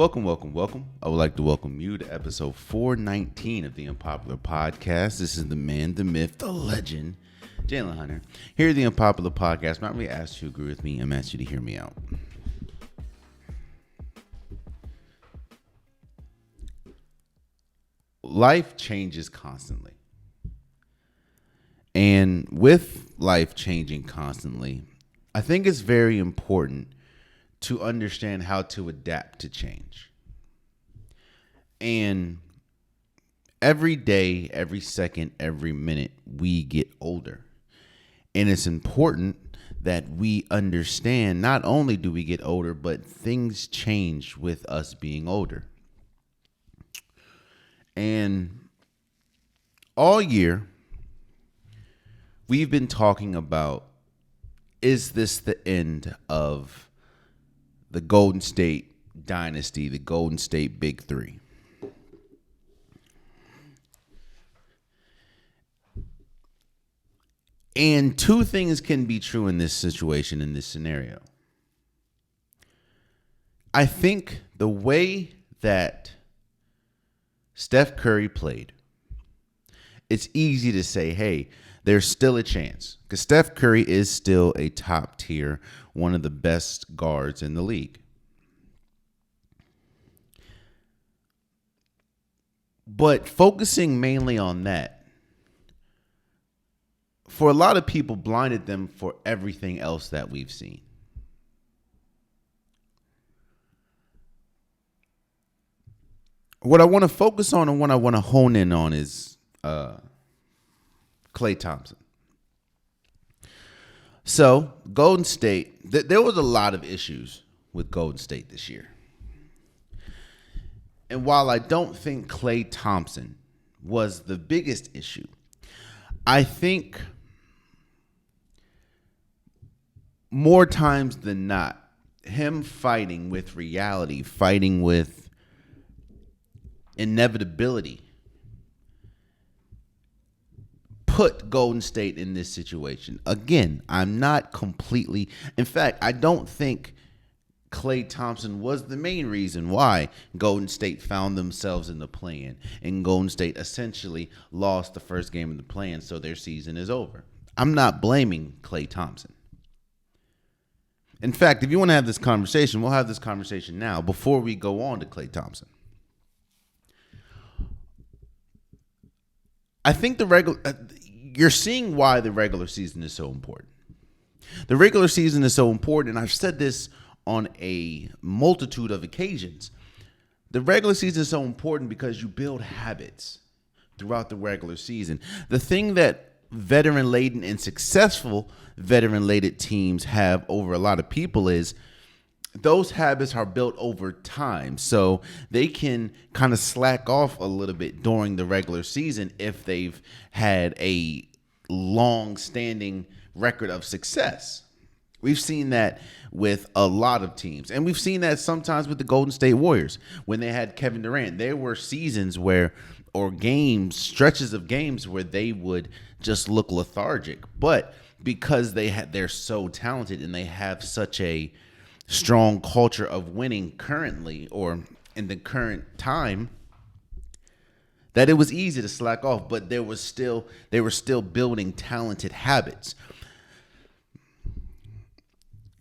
Welcome, welcome, welcome. I would like to welcome you to episode 419 of the Unpopular Podcast. This is the man, the myth, the legend, Jalen Hunter. Here at the Unpopular Podcast, I'm not really asked you to agree with me. I'm asked you to hear me out. Life changes constantly. And with life changing constantly, I think it's very important to understand how to adapt to change. And every day, every second, every minute, we get older. And it's important that we understand not only do we get older, but things change with us being older. And all year, we've been talking about, is this the end of the Golden State dynasty, the Golden State Big Three? And two things can be true in this situation, in this scenario. I think the way that Steph Curry played, it's easy to say, hey, there's still a chance. Because Steph Curry is still a top tier, one of the best guards in the league. But focusing mainly on that, for a lot of people, blinded them for everything else that we've seen. What I want to focus on and what I want to hone in on is Klay Thompson. So, Golden State, there was a lot of issues with Golden State this year. And while I don't think Klay Thompson was the biggest issue, I think more times than not, him fighting with reality, fighting with inevitability, put Golden State in this situation. Again, I'm not completely... In fact, I don't think Klay Thompson was the main reason why Golden State found themselves in the play-in. And Golden State essentially lost the first game of the play-in, so their season is over. I'm not blaming Klay Thompson. In fact, if you want to have this conversation, we'll have this conversation now before we go on to Klay Thompson. I think you're seeing why the regular season is so important. The regular season is so important, and I've said this on a multitude of occasions. The regular season is so important because you build habits throughout the regular season. The thing that veteran-laden and successful veteran-laden teams have over a lot of people is those habits are built over time, so they can kind of slack off a little bit during the regular season if they've had a long-standing record of success. We've seen that with a lot of teams, and we've seen that sometimes with the Golden State Warriors. When they had Kevin Durant, there were seasons where, or games, stretches of games where they would just look lethargic, but because they're so talented and they have such a strong culture of winning currently, or in the current time, that it was easy to slack off, but they were still building talented habits.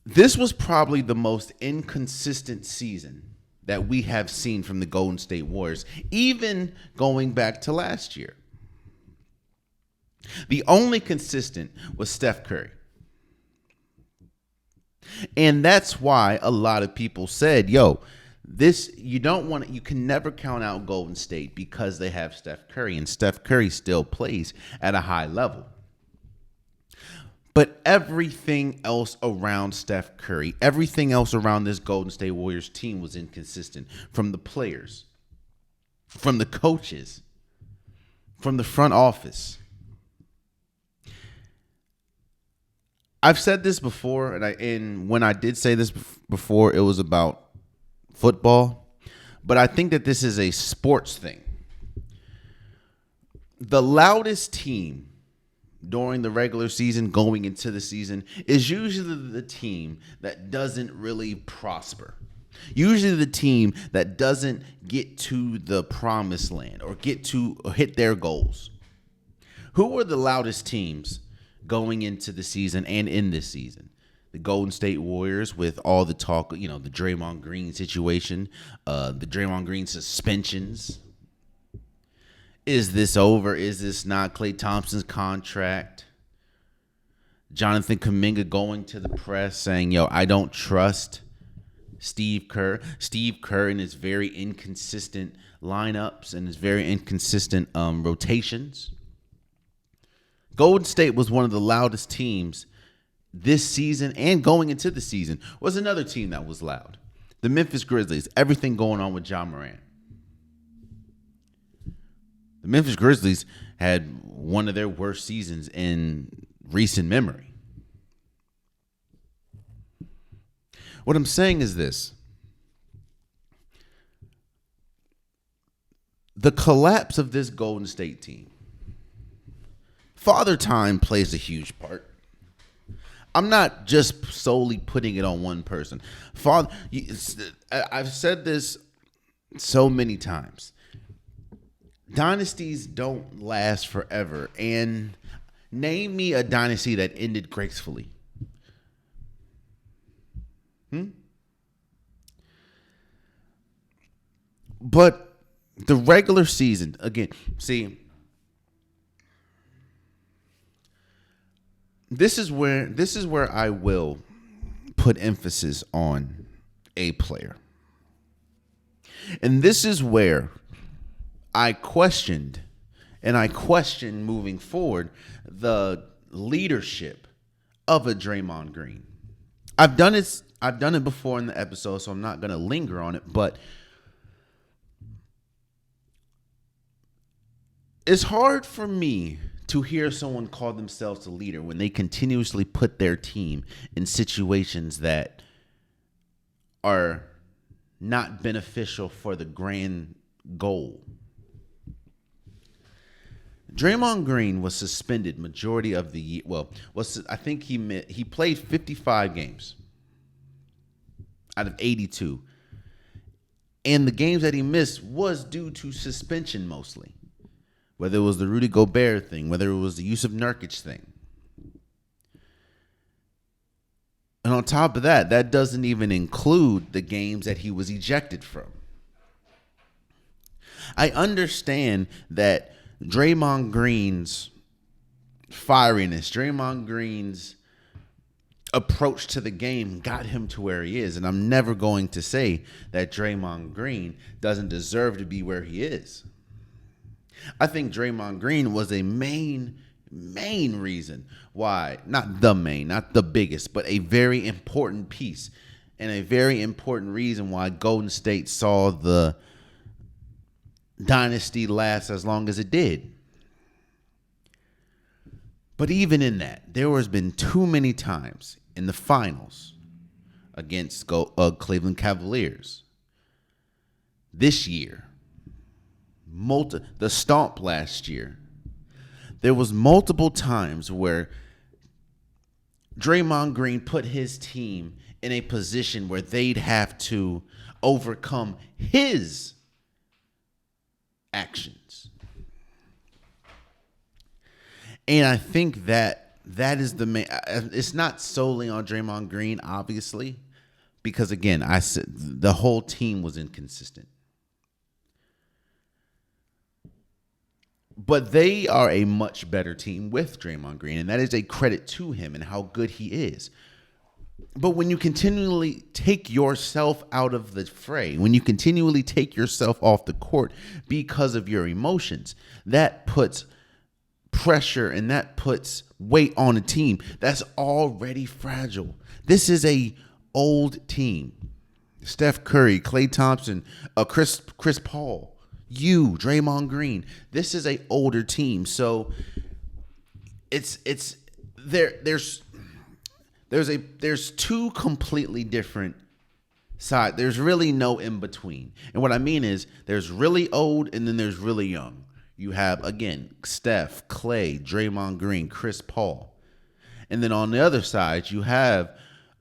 This was probably the most inconsistent season that we have seen from the Golden State Warriors, even going back to last year. The only consistent was Steph Curry. And that's why a lot of people said, you can never count out Golden State because they have Steph Curry, and Steph Curry still plays at a high level. But everything else around Steph Curry, everything else around this Golden State Warriors team was inconsistent. From the players, from the coaches, from the front office. I've said this before, and when I did say this before, it was about football. But I think that this is a sports thing. The loudest team during the regular season, going into the season, is usually the team that doesn't really prosper. Usually the team that doesn't get to the promised land or hit their goals. Who were the loudest teams going into the season and in this season? The Golden State Warriors, with all the talk, the Draymond Green situation, the Draymond Green suspensions. Is this over? Is this not? Klay Thompson's contract. Jonathan Kuminga going to the press saying, I don't trust Steve Kerr. Steve Kerr and his very inconsistent lineups and his very inconsistent rotations. Golden State was one of the loudest teams this season, and going into the season was another team that was loud. The Memphis Grizzlies, everything going on with Ja Morant. The Memphis Grizzlies had one of their worst seasons in recent memory. What I'm saying is this. The collapse of this Golden State team. Father Time plays a huge part. I'm not just solely putting it on one person. I've said this so many times. Dynasties don't last forever. And name me a dynasty that ended gracefully. But the regular season, again, see, This is where I will put emphasis on a player. And this is where I question moving forward the leadership of a Draymond Green. I've done it before in the episode, so I'm not going to linger on it, but it's hard for me to hear someone call themselves a leader when they continuously put their team in situations that are not beneficial for the grand goal. Draymond Green was suspended majority of the year. Well, I think he played 55 games out of 82. And the games that he missed was due to suspension mostly. Whether it was the Rudy Gobert thing, whether it was the Jusuf Nurkic thing. And on top of that, that doesn't even include the games that he was ejected from. I understand that Draymond Green's fieriness, Draymond Green's approach to the game got him to where he is. And I'm never going to say that Draymond Green doesn't deserve to be where he is. I think Draymond Green was a main reason why, not the biggest, but a very important piece and a very important reason why Golden State saw the dynasty last as long as it did. But even in that, there has been too many times in the finals against Cleveland Cavaliers this year, the stomp last year, there was multiple times where Draymond Green put his team in a position where they'd have to overcome his actions. And I think that is the main. It's not solely on Draymond Green, obviously, because again, I said the whole team was inconsistent. But they are a much better team with Draymond Green, and that is a credit to him and how good he is. But when you continually take yourself out of the fray, when you continually take yourself off the court because of your emotions, that puts pressure and that puts weight on a team that's already fragile. This is a old team. Steph Curry, Klay Thompson, Chris Paul. Draymond Green. This is a older team, so there's two completely different sides. There's really no in between, and what I mean is there's really old and then there's really young. You have again Steph, Klay, Draymond Green, Chris Paul, and then on the other side you have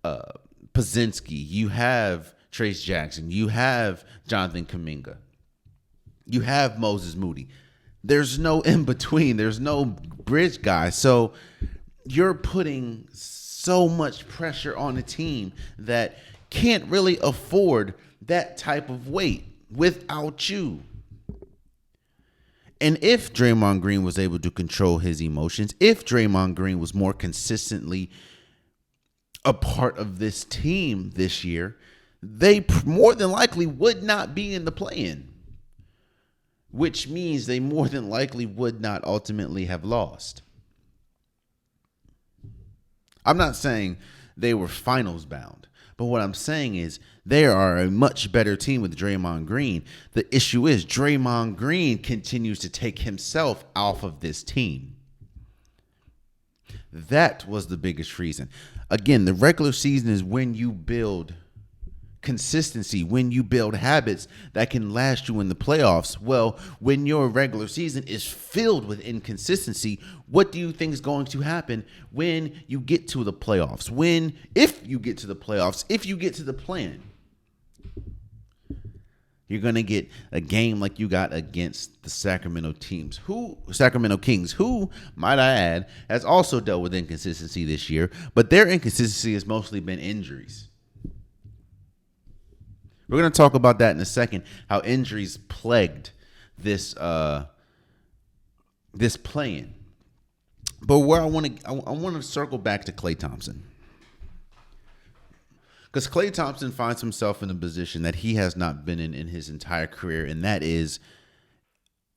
Pozinski, you have Trace Jackson. You have Jonathan Kuminga. You have Moses Moody. There's no in between. There's no bridge guy. So you're putting so much pressure on a team that can't really afford that type of weight without you. And if Draymond Green was able to control his emotions, if Draymond Green was more consistently a part of this team this year, they more than likely would not be in the play-in, which means they more than likely would not ultimately have lost. I'm not saying they were finals bound, but what I'm saying is they are a much better team with Draymond Green. The issue is Draymond Green continues to take himself off of this team. That was the biggest reason. Again, the regular season is when you build consistency, when you build habits that can last you in the playoffs. Well, when your regular season is filled with inconsistency, what do you think is going to happen when you get to the playoffs? If you get to the playoffs, if you get to the plan, you're going to get a game like you got against the Sacramento Kings, who, might I add, has also dealt with inconsistency this year, but their inconsistency has mostly been injuries. We're going to talk about that in a second, how injuries plagued this play-in. But where I want to circle back to Klay Thompson. Because Klay Thompson finds himself in a position that he has not been in his entire career, and that is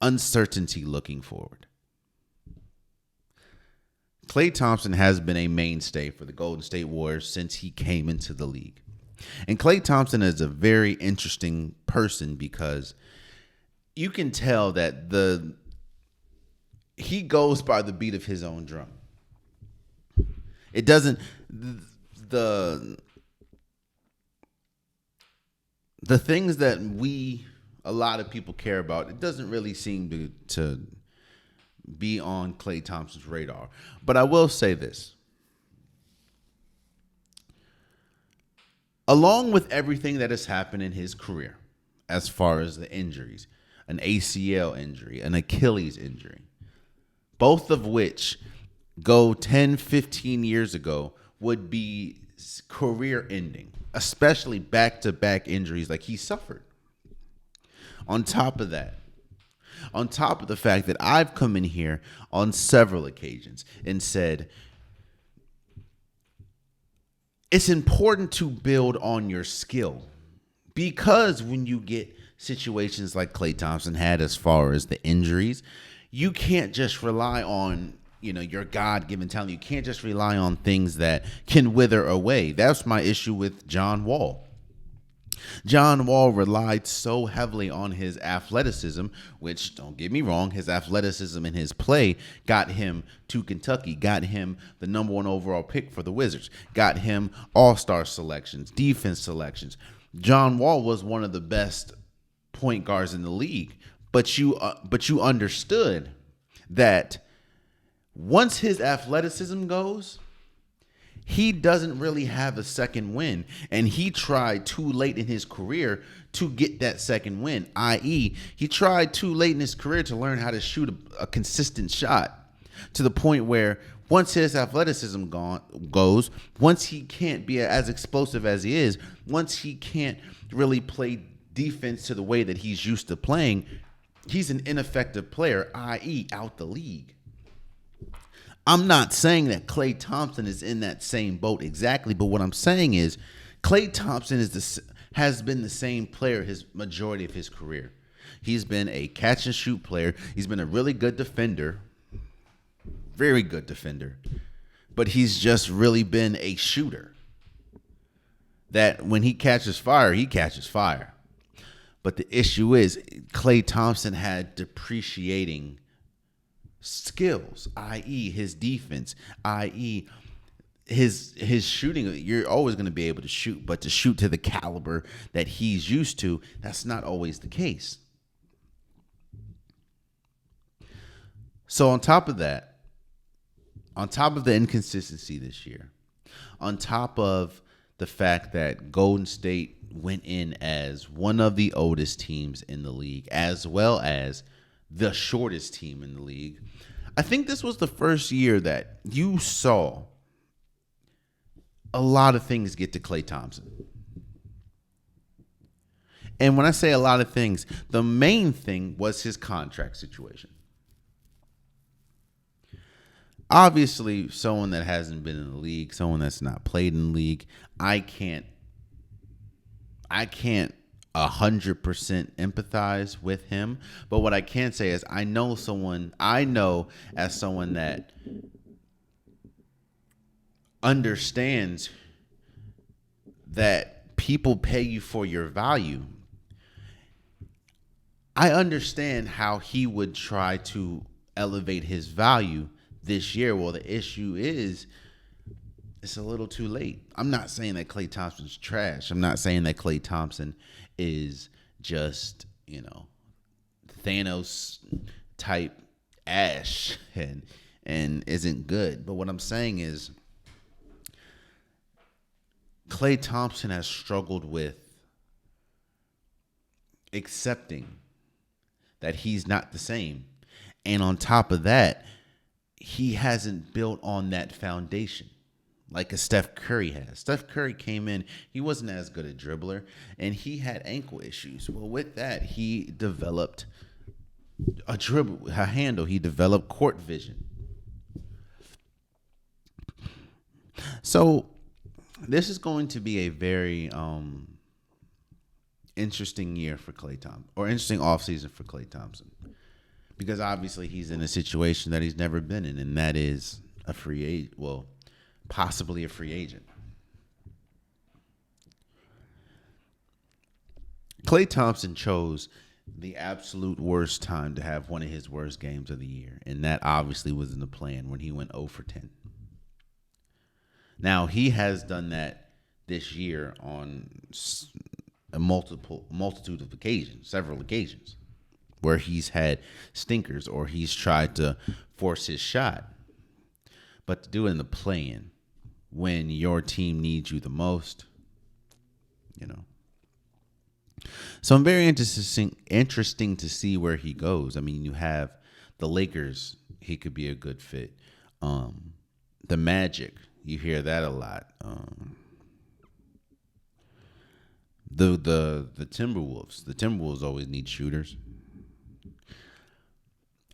uncertainty looking forward. Klay Thompson has been a mainstay for the Golden State Warriors since he came into the league. And Klay Thompson is a very interesting person because you can tell that he goes by the beat of his own drum. It doesn't the things that a lot of people care about, it doesn't really seem to be on Klay Thompson's radar. But I will say this. Along with everything that has happened in his career, as far as the injuries, an ACL injury, an Achilles injury, both of which go 10, 15 years ago would be career ending, especially back-to-back injuries like he suffered. On top of that, on top of the fact that I've come in here on several occasions and said, it's important to build on your skill, because when you get situations like Klay Thompson had as far as the injuries, you can't just rely on your God-given talent. You can't just rely on things that can wither away. That's my issue with John Wall. John Wall relied so heavily on his athleticism, which, don't get me wrong, his athleticism and his play got him to Kentucky, got him the number 1 overall pick for the Wizards, got him all-star selections, defense selections. John Wall was one of the best point guards in the league, but you understood that once his athleticism goes, he doesn't really have a second win, and he tried too late in his career to get that second win, i.e., he tried too late in his career to learn how to shoot a consistent shot, to the point where once his athleticism goes, once he can't be as explosive as he is, once he can't really play defense to the way that he's used to playing, he's an ineffective player, i.e., out the league. I'm not saying that Klay Thompson is in that same boat exactly, but what I'm saying is Klay Thompson has been the same player his majority of his career. He's been a catch and shoot player. He's been a really good defender, very good defender, but he's just really been a shooter that when he catches fire, he catches fire. But the issue is Klay Thompson had depreciating skills, i.e. his defense, i.e. his shooting. You're always going to be able to shoot, but to shoot to the caliber that he's used to, that's not always the case. So on top of that, on top of the inconsistency this year, on top of the fact that Golden State went in as one of the oldest teams in the league, as well as the shortest team in the league. I think this was the first year that you saw a lot of things get to Klay Thompson. And when I say a lot of things, the main thing was his contract situation. Obviously, someone that hasn't been in the league, someone that's not played in the league, I can't 100% empathize with him. But what I can say is I know as someone that understands that people pay you for your value. I understand how he would try to elevate his value this year. Well, the issue is it's a little too late. I'm not saying that Klay Thompson's trash. I'm not saying that Klay Thompson is just, Thanos type ash and isn't good. But what I'm saying is Klay Thompson has struggled with accepting that he's not the same. And on top of that, he hasn't built on that foundation like a Steph Curry has. Steph Curry came in, he wasn't as good a dribbler, and he had ankle issues. Well, with that, he developed a handle. He developed court vision. So this is going to be a very interesting year for Klay Thompson, or interesting offseason for Klay Thompson, because obviously he's in a situation that he's never been in, and that is a free agent. Well, possibly a free agent. Klay Thompson chose the absolute worst time to have one of his worst games of the year, and that obviously was in the plan when he went 0 for 10. Now, he has done that this year on a multitude of occasions, several occasions, where he's had stinkers or he's tried to force his shot. But to do it in the play-in when your team needs you the most, So I'm very interesting to see where he goes. I mean, you have the Lakers, he could be a good fit. The Magic, you hear that a lot. The Timberwolves always need shooters.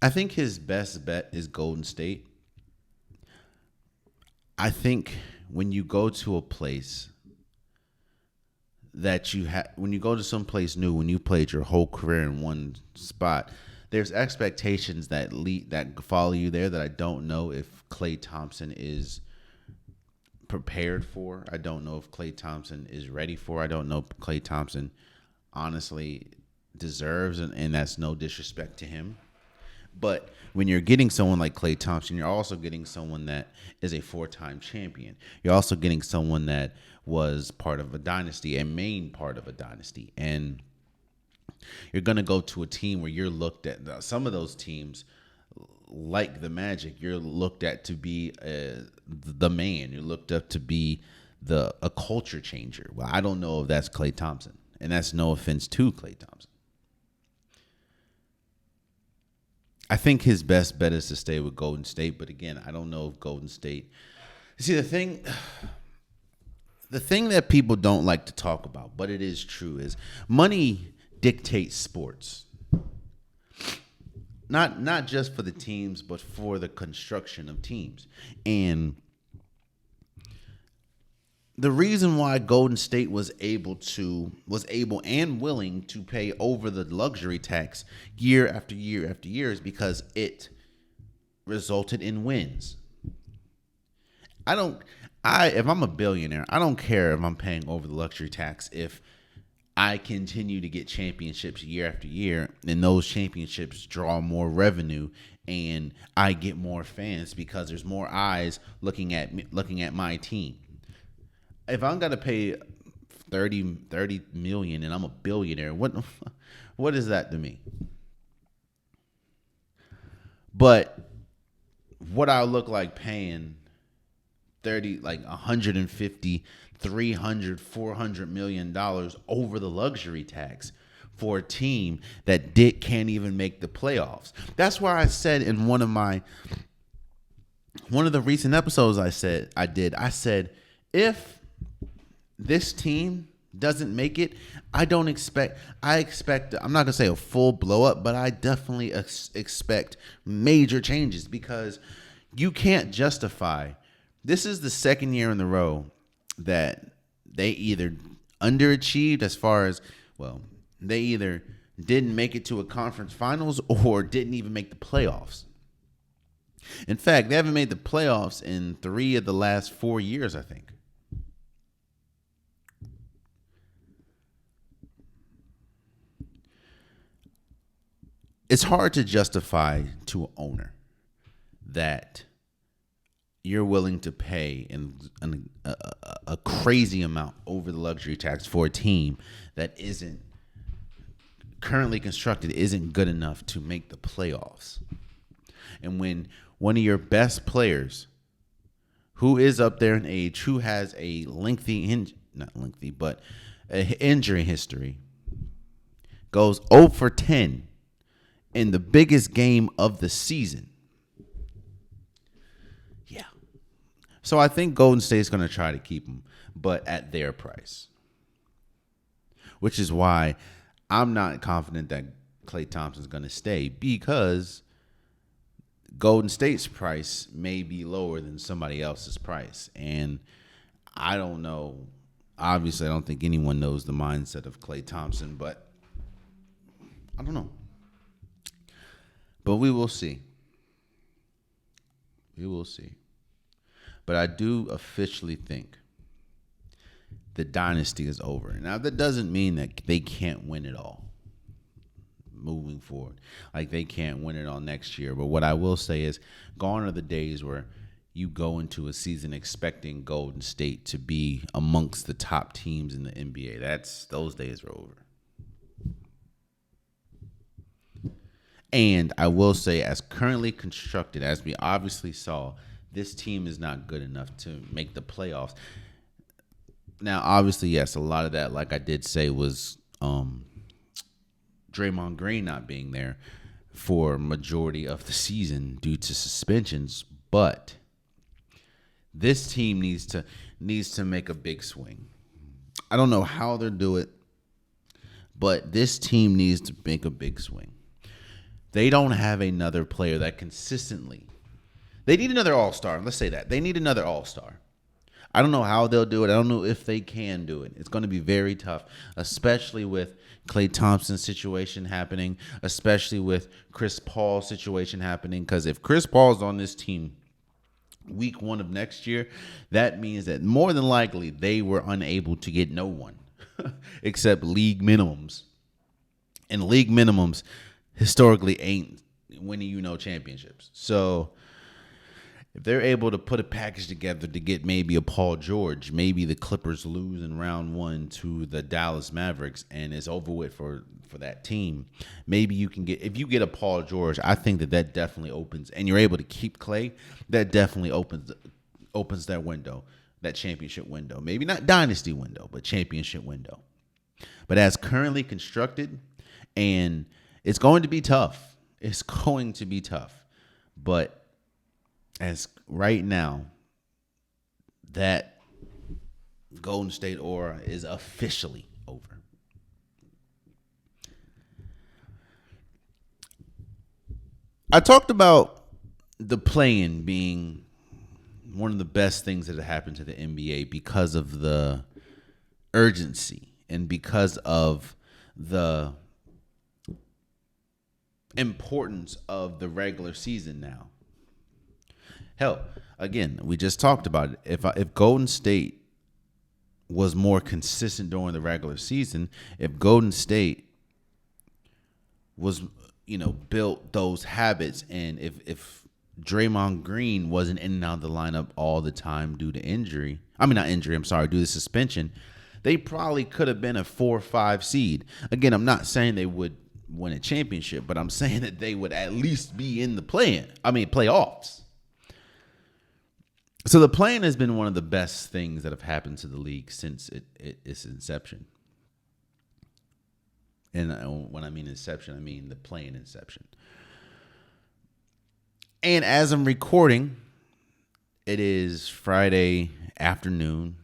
I think his best bet is Golden State. I think when you go to a place that when you go to some place new, when you played your whole career in one spot, there's expectations that follow you there that I don't know if Klay Thompson is prepared for. I don't know if Klay Thompson is ready for. I don't know if Klay Thompson honestly deserves, and that's no disrespect to him. But when you're getting someone like Klay Thompson, you're also getting someone that is a 4-time champion. You're also getting someone that was part of a dynasty, a main part of a dynasty. And you're going to go to a team where you're looked at, some of those teams, like the Magic, you're looked at to be the man. You're looked up to be a culture changer. Well, I don't know if that's Klay Thompson. And that's no offense to Klay Thompson. I think his best bet is to stay with Golden State, but again, I don't know if Golden State. See, the thing that people don't like to talk about, but it is true, is money dictates sports. Not just for the teams, but for the construction of teams. And the reason why Golden State was able and willing to pay over the luxury tax year after year after year is because it resulted in wins. If I'm a billionaire, I don't care if I'm paying over the luxury tax if I continue to get championships year after year, and those championships draw more revenue and I get more fans because there's more eyes looking at my team. If I'm gonna pay 30 million and I'm a billionaire, what is that to me? But what I look like paying 30, like 150, 300, 400 million dollars over the luxury tax for a team that can't even make the playoffs. That's why I said in one of the recent episodes I said if this team doesn't make it, I expect, I'm not going to say a full blow up, but I definitely expect major changes, because you can't justify, this is the second year in a row that they either underachieved as far as, well, they either didn't make it to a conference finals or didn't even make the playoffs. In fact, they haven't made the playoffs in 3 of the last 4 years, I think. It's hard to justify to an owner that you're willing to pay a crazy amount over the luxury tax for a team that isn't currently constructed, isn't good enough to make the playoffs. And when one of your best players, who is up there in age, who has a injury history, goes 0 for 10 in the biggest game of the season. Yeah. So I think Golden State's going to try to keep him, but at their price. Which is why I'm not confident that Klay Thompson's going to stay, because Golden State's price may be lower than somebody else's price. And I don't know. Obviously, I don't think anyone knows the mindset of Klay Thompson, but I don't know. But we will see. We will see. But I do officially think the dynasty is over. Now, that doesn't mean that they can't win it all moving forward. Like, they can't win it all next year. But what I will say is, gone are the days where you go into a season expecting Golden State to be amongst the top teams in the NBA. Those days are over. And I will say, as currently constructed, as we obviously saw, this team is not good enough to make the playoffs. Now, obviously, yes, a lot of that, like I did say, was Draymond Green not being there for majority of the season due to suspensions. But this team needs to make a big swing. I don't know how they'll do it, but this team needs to make a big swing. They don't have another player that consistently. They need another all-star. Let's say that. They need another all-star. I don't know how they'll do it. I don't know if they can do it. It's going to be very tough, especially with Klay Thompson's situation happening, especially with Chris Paul's situation happening. Because if Chris Paul's on this team week 1 of next year, that means that more than likely they were unable to get no one except league minimums. And league minimums historically ain't winning championships. So if they're able to put a package together to get maybe a Paul George, maybe the Clippers lose in round 1 to the Dallas Mavericks and it's over with for that team. Maybe you can get, if you get a Paul George, I think that definitely opens, and you're able to keep Klay, that definitely opens that window, that championship window. Maybe not dynasty window, but championship window. But as currently constructed, and it's going to be tough. It's going to be tough. But as right now, that Golden State aura is officially over. I talked about the play-in being one of the best things that have happened to the NBA because of the urgency and because of the importance of the regular season now. Hell, again, we just talked about it. If Golden State was more consistent during the regular season, if Golden State was, built those habits, and if Draymond Green wasn't in and out of the lineup all the time due to due to suspension, they probably could have been a 4 or 5 seed. Again, I'm not saying they would win a championship, but I'm saying that they would at least be in the playoffs. So the play-in has been one of the best things that have happened to the league since its inception. And when I mean inception, I mean the play-in inception. And as I'm recording, it is Friday afternoon.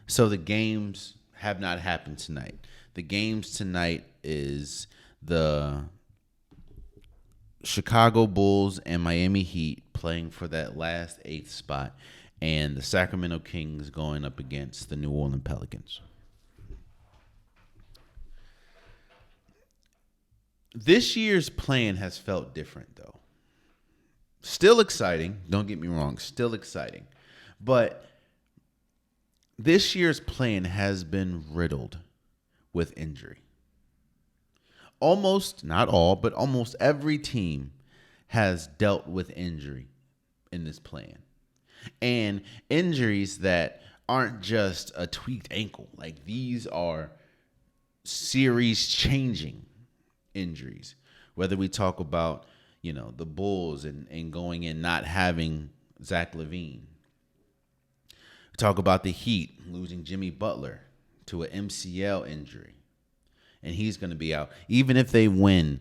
So the games have not happened tonight. The games tonight is the Chicago Bulls and Miami Heat playing for that last 8th spot, and the Sacramento Kings going up against the New Orleans Pelicans. This year's plan has felt different, though. Still exciting. Don't get me wrong. Still exciting. But this year's plan has been riddled with injury. Almost, not all, but almost every team has dealt with injury in this plan. And injuries that aren't just a tweaked ankle. Like, these are series-changing injuries. Whether we talk about, the Bulls and going in not having Zach LaVine. We talk about the Heat losing Jimmy Butler to an MCL injury. And he's going to be out. Even if they win,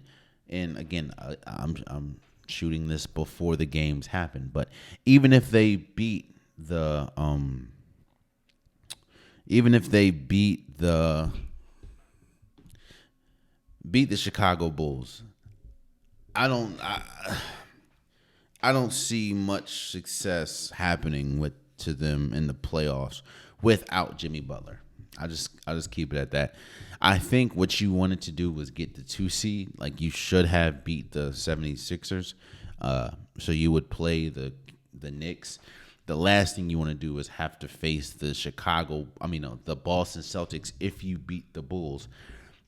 and again, I'm shooting this before the games happen, but even if they beat the Chicago Bulls, I don't see much success happening to them in the playoffs without Jimmy Butler. I'll just keep it at that. I think what you wanted to do was get the 2 seed. Like, you should have beat the 76ers. So you would play the Knicks. The last thing you want to do is have to face the Boston Celtics if you beat the Bulls.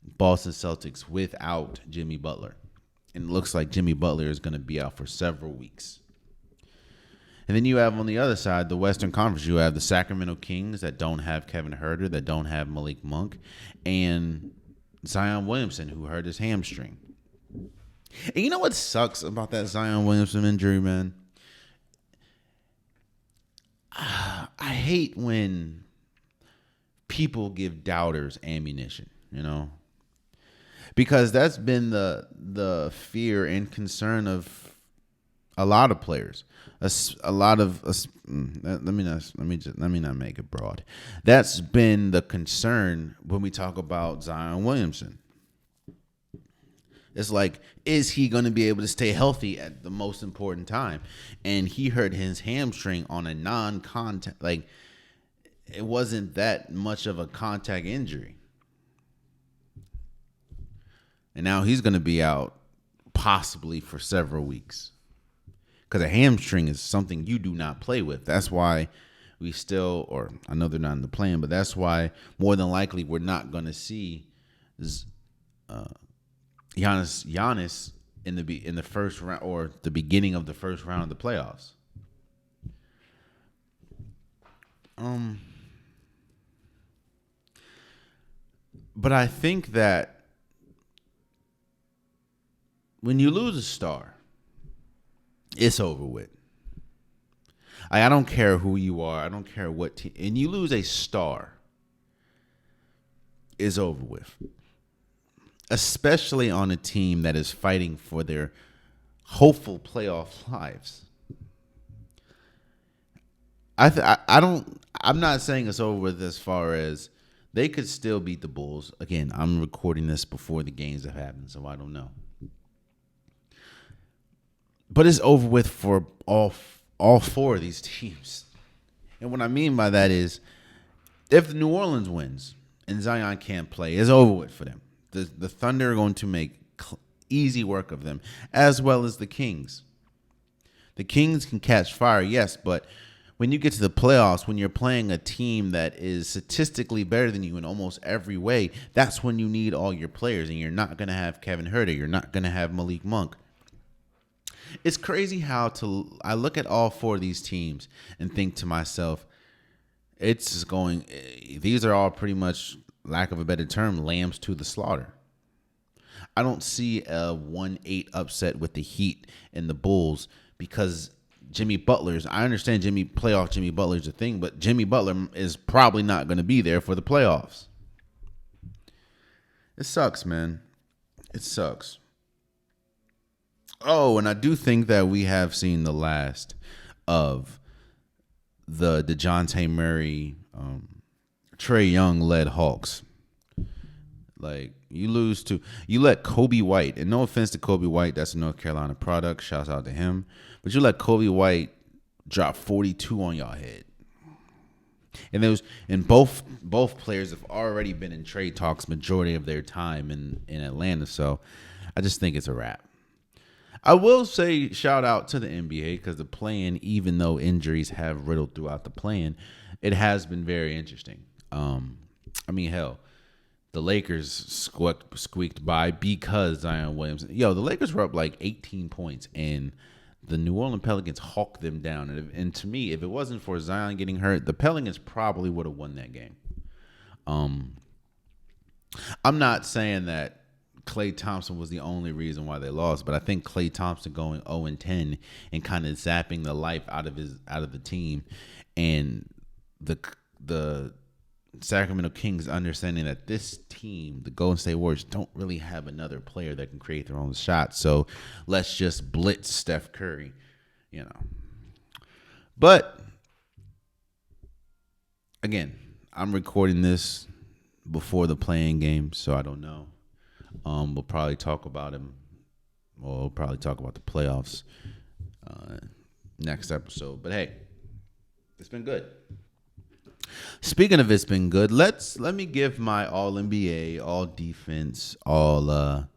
Boston Celtics without Jimmy Butler. And it looks like Jimmy Butler is going to be out for several weeks. And then you have on the other side, the Western Conference, you have the Sacramento Kings that don't have Kevin Huerter, that don't have Malik Monk, and Zion Williamson, who hurt his hamstring. And you know what sucks about that Zion Williamson injury, man? I hate when people give doubters ammunition, because that's been the fear and concern of a lot of players. Let me not make it broad. That's been the concern when we talk about Zion Williamson. It's like, is he going to be able to stay healthy at the most important time? And he hurt his hamstring on a non-contact. Like, it wasn't that much of a contact injury. And now he's going to be out possibly for several weeks. Because a hamstring is something you do not play with. That's why we still, or I know they're not in the plan, but that's why more than likely we're not going to see Giannis in the first round or the beginning of the first round of the playoffs. But I think that when you lose a star, it's over with. I don't care who you are. I don't care what team. And you lose a star, it's over with. Especially on a team that is fighting for their hopeful playoff lives. I'm not saying it's over with as far as they could still beat the Bulls. Again, I'm recording this before the games have happened, so I don't know. But it's over with for all 4 of these teams. And what I mean by that is, if New Orleans wins and Zion can't play, it's over with for them. The Thunder are going to make easy work of them, as well as the Kings. The Kings can catch fire, yes, but when you get to the playoffs, when you're playing a team that is statistically better than you in almost every way, that's when you need all your players, and you're not going to have Kevin Huerter. You're not going to have Malik Monk. It's crazy how I look at all 4 of these teams and think to myself, these are all pretty much, lack of a better term, lambs to the slaughter. I don't see a 1-8 upset with the Heat and the Bulls because Jimmy Butler's. I understand playoff Jimmy Butler's a thing, but Jimmy Butler is probably not going to be there for the playoffs. It sucks, man. It sucks. Oh, and I do think that we have seen the last of the DeJounte Murray, Trae Young led Hawks. Like, you let Kobe White, and no offense to Kobe White, that's a North Carolina product. Shouts out to him. But you let Kobe White drop 42 on y'all head. And both players have already been in trade talks majority of their time in Atlanta. So I just think it's a wrap. I will say shout out to the NBA because the play-in, even though injuries have riddled throughout the play-in, it has been very interesting. I mean, hell, the Lakers squeaked by because Zion Williamson. The Lakers were up like 18 points, and the New Orleans Pelicans hawked them down. And to me, if it wasn't for Zion getting hurt, the Pelicans probably would have won that game. I'm not saying that Klay Thompson was the only reason why they lost, but I think Klay Thompson going 0-10 and kind of zapping the life out of the team, and the Sacramento Kings understanding that this team, the Golden State Warriors, don't really have another player that can create their own shot. So let's just blitz Steph Curry, But again, I'm recording this before the play-in game, so I don't know. We'll probably talk about him. We'll probably talk about the playoffs next episode. But hey, it's been good. Speaking of it's been good, let me give my all NBA, all defense, all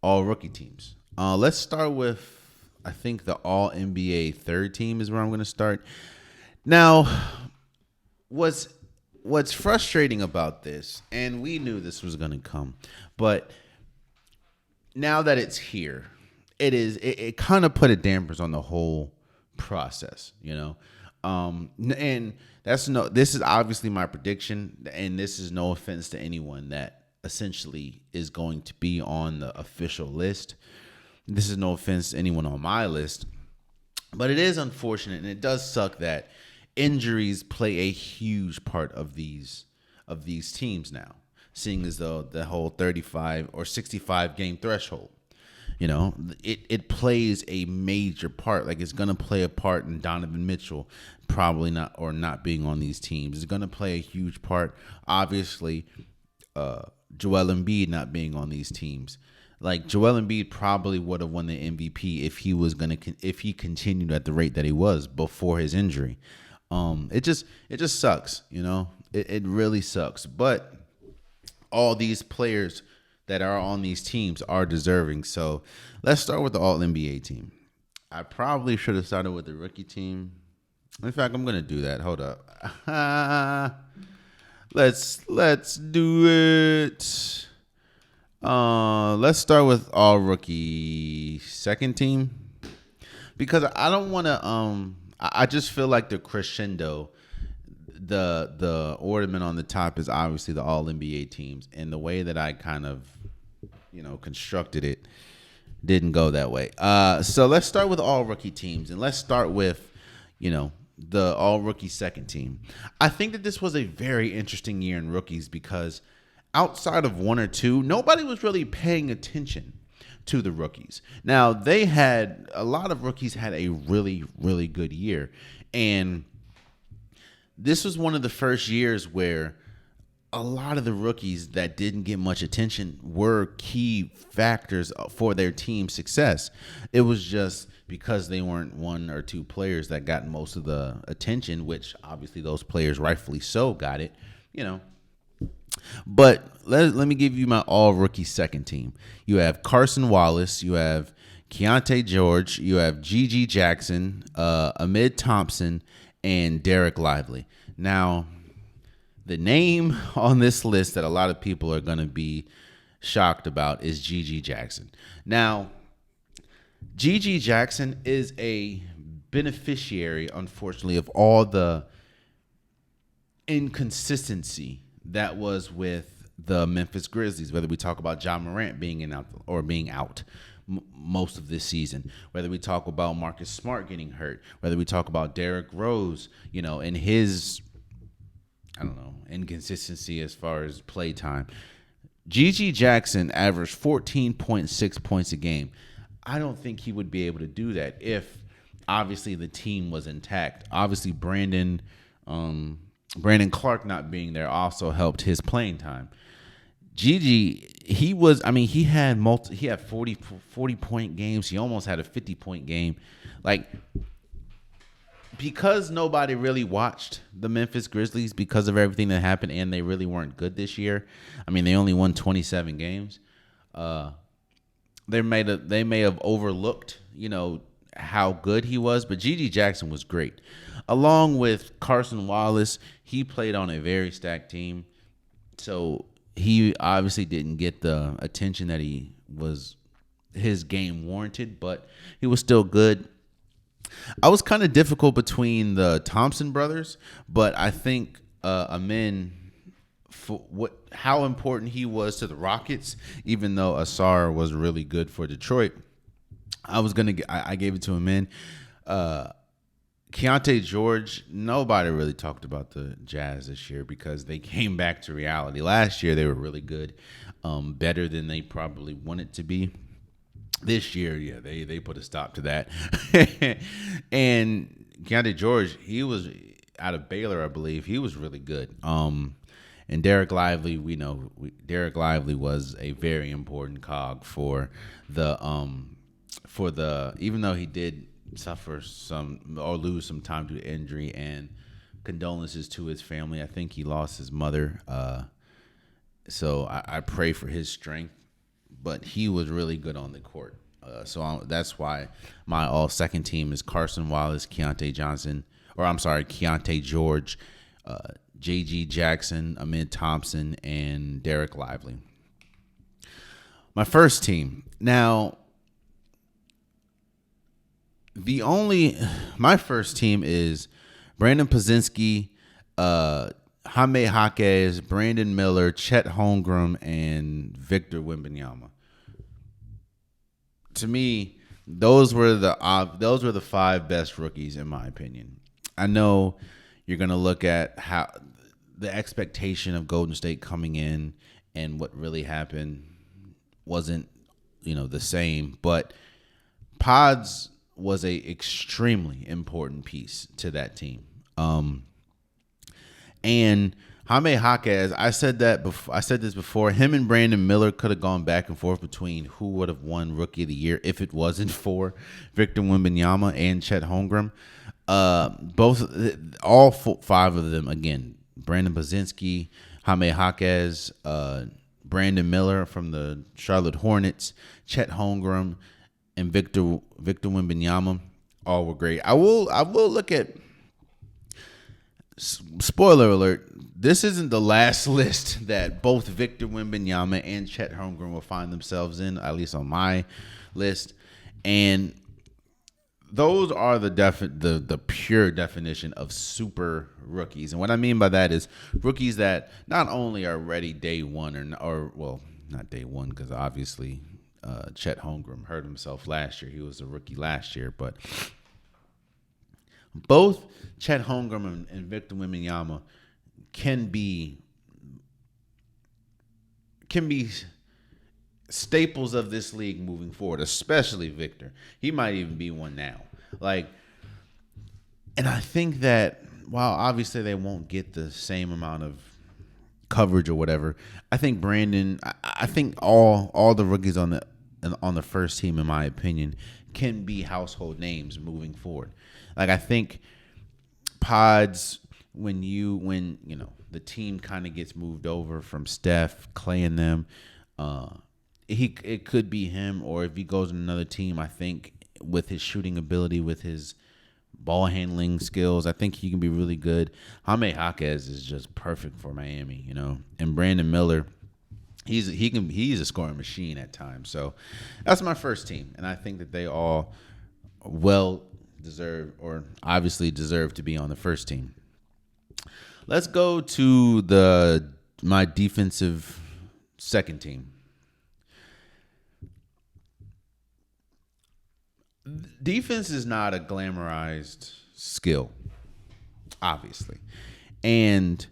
rookie teams. Let's start with, I think, the all NBA third team is where I'm going to start. Now, what's frustrating about this, and we knew this was going to come, but now that it's here, it kind of put a dampers on the whole process, and this is obviously my prediction, and this is no offense to anyone that essentially is going to be on the official list. This is no offense to anyone on my list, but it is unfortunate, and it does suck that injuries play a huge part of these teams now, seeing as though the whole 35 or 65 game threshold, it plays a major part. Like, it's going to play a part in Donovan Mitchell probably not being on these teams. It's going to play a huge part, obviously, Joel Embiid not being on these teams. Like, Joel Embiid probably would have won the MVP if he continued at the rate that he was before his injury. It just sucks, It really sucks. But all these players that are on these teams are deserving. So let's start with the All NBA team. I probably should have started with the rookie team. In fact, I'm gonna do that. Hold up. Let's do it. Let's start with all rookie second team, because I don't want to. I just feel like the crescendo, the ornament on the top is obviously the All NBA teams, and the way that I kind of, constructed it didn't go that way. So let's start with all rookie teams, and let's start with, the all rookie second team. I think that this was a very interesting year in rookies because outside of one or two, nobody was really paying attention to the rookies. Now, a lot of rookies had a really, really good year. And this was one of the first years where a lot of the rookies that didn't get much attention were key factors for their team's success. It was just because they weren't one or two players that got most of the attention, which obviously those players rightfully so got it, But let me give you my all rookie second team. You have Carson Wallace, you have Keontae George, you have G.G. Jackson, Ahmed Thompson, and Derek Lively. Now, the name on this list that a lot of people are going to be shocked about is G.G. Jackson. Now, G.G. Jackson is a beneficiary, unfortunately, of all the inconsistency that was with the Memphis Grizzlies, whether we talk about Ja Morant being out, most of this season. Whether we talk about Marcus Smart getting hurt, whether we talk about Derrick Rose, and his, I don't know, inconsistency as far as play time. GG Jackson averaged 14.6 points a game. I don't think he would be able to do that if obviously the team was intact. Obviously Brandon Clark not being there also helped his playing time. Gigi, he had 40 point games. He almost had a 50 point game. Like, because nobody really watched the Memphis Grizzlies because of everything that happened, and they really weren't good this year. I mean, they only won 27 games. They may have overlooked, how good he was, but Gigi Jackson was great. Along with Carson Wallace, he played on a very stacked team. So he obviously didn't get the attention that his game warranted, but he was still good. I was kind of difficult between the Thompson brothers, but I think Amen, for how important he was to the Rockets, even though Asar was really good for Detroit, I gave it to Amen. Keontae George, nobody really talked about the Jazz this year because they came back to reality. Last year they were really good, better than they probably wanted to be. This year, yeah, they put a stop to that. And Keontae George, he was out of Baylor, I believe. He was really good. And Derek Lively, Derek Lively was a very important cog for the even though he did suffer some or lose some time due to injury, and condolences to his family. I think he lost his mother. So I pray for his strength. But he was really good on the court. That's why my all-second team is Carson Wallace, Keontae George, J.G. Jackson, Amen Thompson, and Derek Lively. My first team. Now, my first team is Brandon Podziemski, Jaime Jaquez, Brandon Miller, Chet Holmgren, and Victor Wembanyama. To me, those were the five best rookies in my opinion. I know you're going to look at how the expectation of Golden State coming in and what really happened wasn't, the same, but Pods was a extremely important piece to that team. And Jaime Jaquez, I said this before. Him and Brandon Miller could have gone back and forth between who would have won Rookie of the Year if it wasn't for Victor Wembanyama and Chet Holmgren. All five of them, again, Brandon Podziemski, Jaime Jaquez, Brandon Miller from the Charlotte Hornets, Chet Holmgren, and Victor Wembanyama, all were great. I will look at. Spoiler alert, this isn't the last list that both Victor Wembanyama and Chet Holmgren will find themselves in, at least on my list. And those are the pure definition of super rookies. And what I mean by that is rookies that not only are ready day one or not day one, because obviously Chet Holmgren hurt himself last year. He was a rookie last year, but both Chet Holmgren and Victor Wembanyama can be staples of this league moving forward, especially Victor. He might even be one now. And I think that while obviously they won't get the same amount of coverage or whatever, I think Brandon, I think all the rookies on the first team, in my opinion, can be household names moving forward. I think Pods, when the team kind of gets moved over from Steph, Clay, and them, it could be him, or if he goes to another team, I think with his shooting ability, with his ball handling skills, I think he can be really good. Jaime Jaquez is just perfect for Miami, and Brandon Miller, he's a scoring machine at times. So that's my first team, and I think that they all obviously deserve to be on the first team. Let's go to my defensive second team. defense is not a glamorized skill, obviously. And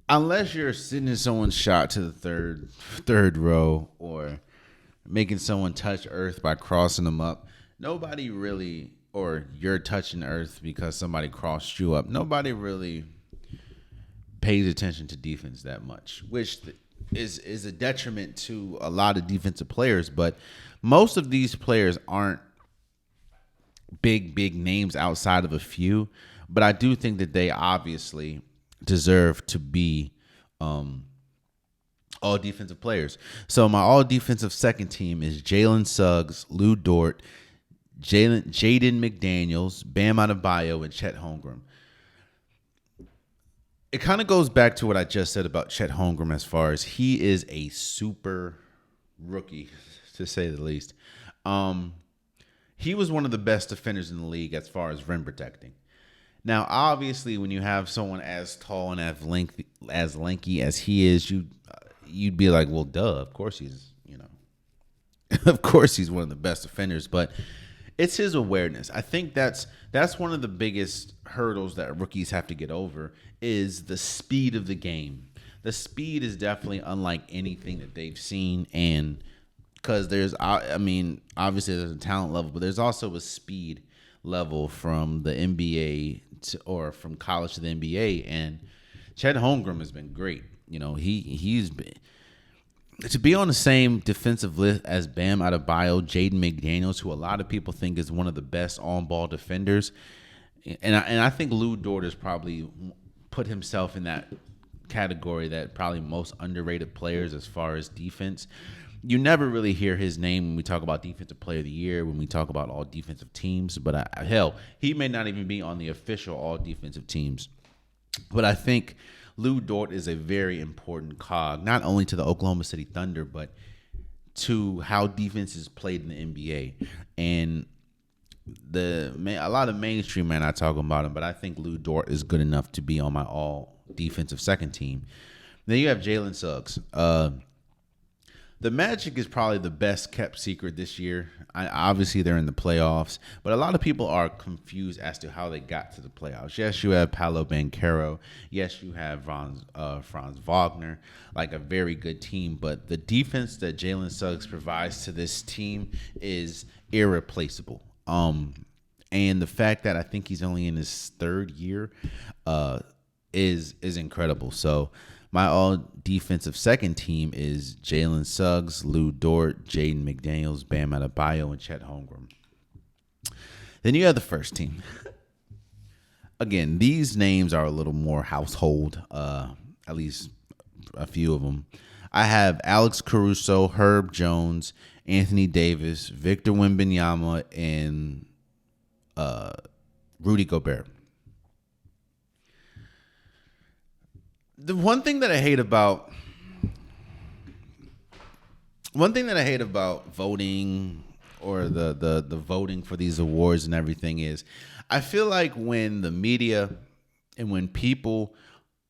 unless you're sitting in someone's shot to the third row or making someone touch earth by crossing them up, nobody really, or you're touching earth because somebody crossed you up, nobody really pays attention to defense that much, which is a detriment to a lot of defensive players. But most of these players aren't big names outside of a few, but I do think that they obviously deserve to be all defensive players. So my all defensive second team is Jalen Suggs, Lou Dort, Jaden McDaniels, Bam Adebayo, and Chet Holmgren. It kind of goes back to what I just said about Chet Holmgren as far as he is a super rookie, to say the least. He was one of the best defenders in the league as far as rim protecting. Now, obviously, when you have someone as tall and as lanky as he is, you'd be like, well, duh, of course he's, of course he's one of the best defenders. But it's his awareness. I think that's one of the biggest hurdles that rookies have to get over is the speed of the game. The speed is definitely unlike anything that they've seen, and because obviously there's a talent level, but there's also a speed level from the NBA or from college to the NBA, and Chet Holmgren has been great. He's been to be on the same defensive list as Bam Adebayo, Jaden McDaniels, who a lot of people think is one of the best on-ball defenders, and I think Lou Dort has probably put himself in that category, that probably most underrated players as far as defense. You never really hear his name when we talk about Defensive Player of the Year, when we talk about all defensive teams. But he may not even be on the official all defensive teams. But I think Lou Dort is a very important cog, not only to the Oklahoma City Thunder, but to how defense is played in the NBA. And a lot of mainstream men are talking about him, but I think Lou Dort is good enough to be on my all defensive second team. Then you have Jalen Suggs. The Magic is probably the best kept secret this year. Obviously, they're in the playoffs, but a lot of people are confused as to how they got to the playoffs. Yes, you have Paolo Banchero. Yes, you have Franz Wagner, like a very good team. But the defense that Jalen Suggs provides to this team is irreplaceable. And the fact that I think he's only in his third year is incredible. So my all defensive second team is Jalen Suggs, Lou Dort, Jaden McDaniels, Bam Adebayo, and Chet Holmgren. Then you have the first team. Again, these names are a little more household, at least a few of them. I have Alex Caruso, Herb Jones, Anthony Davis, Victor Wembanyama, and Rudy Gobert. The one thing that I hate about voting or the voting for these awards and everything is I feel like when the media and when people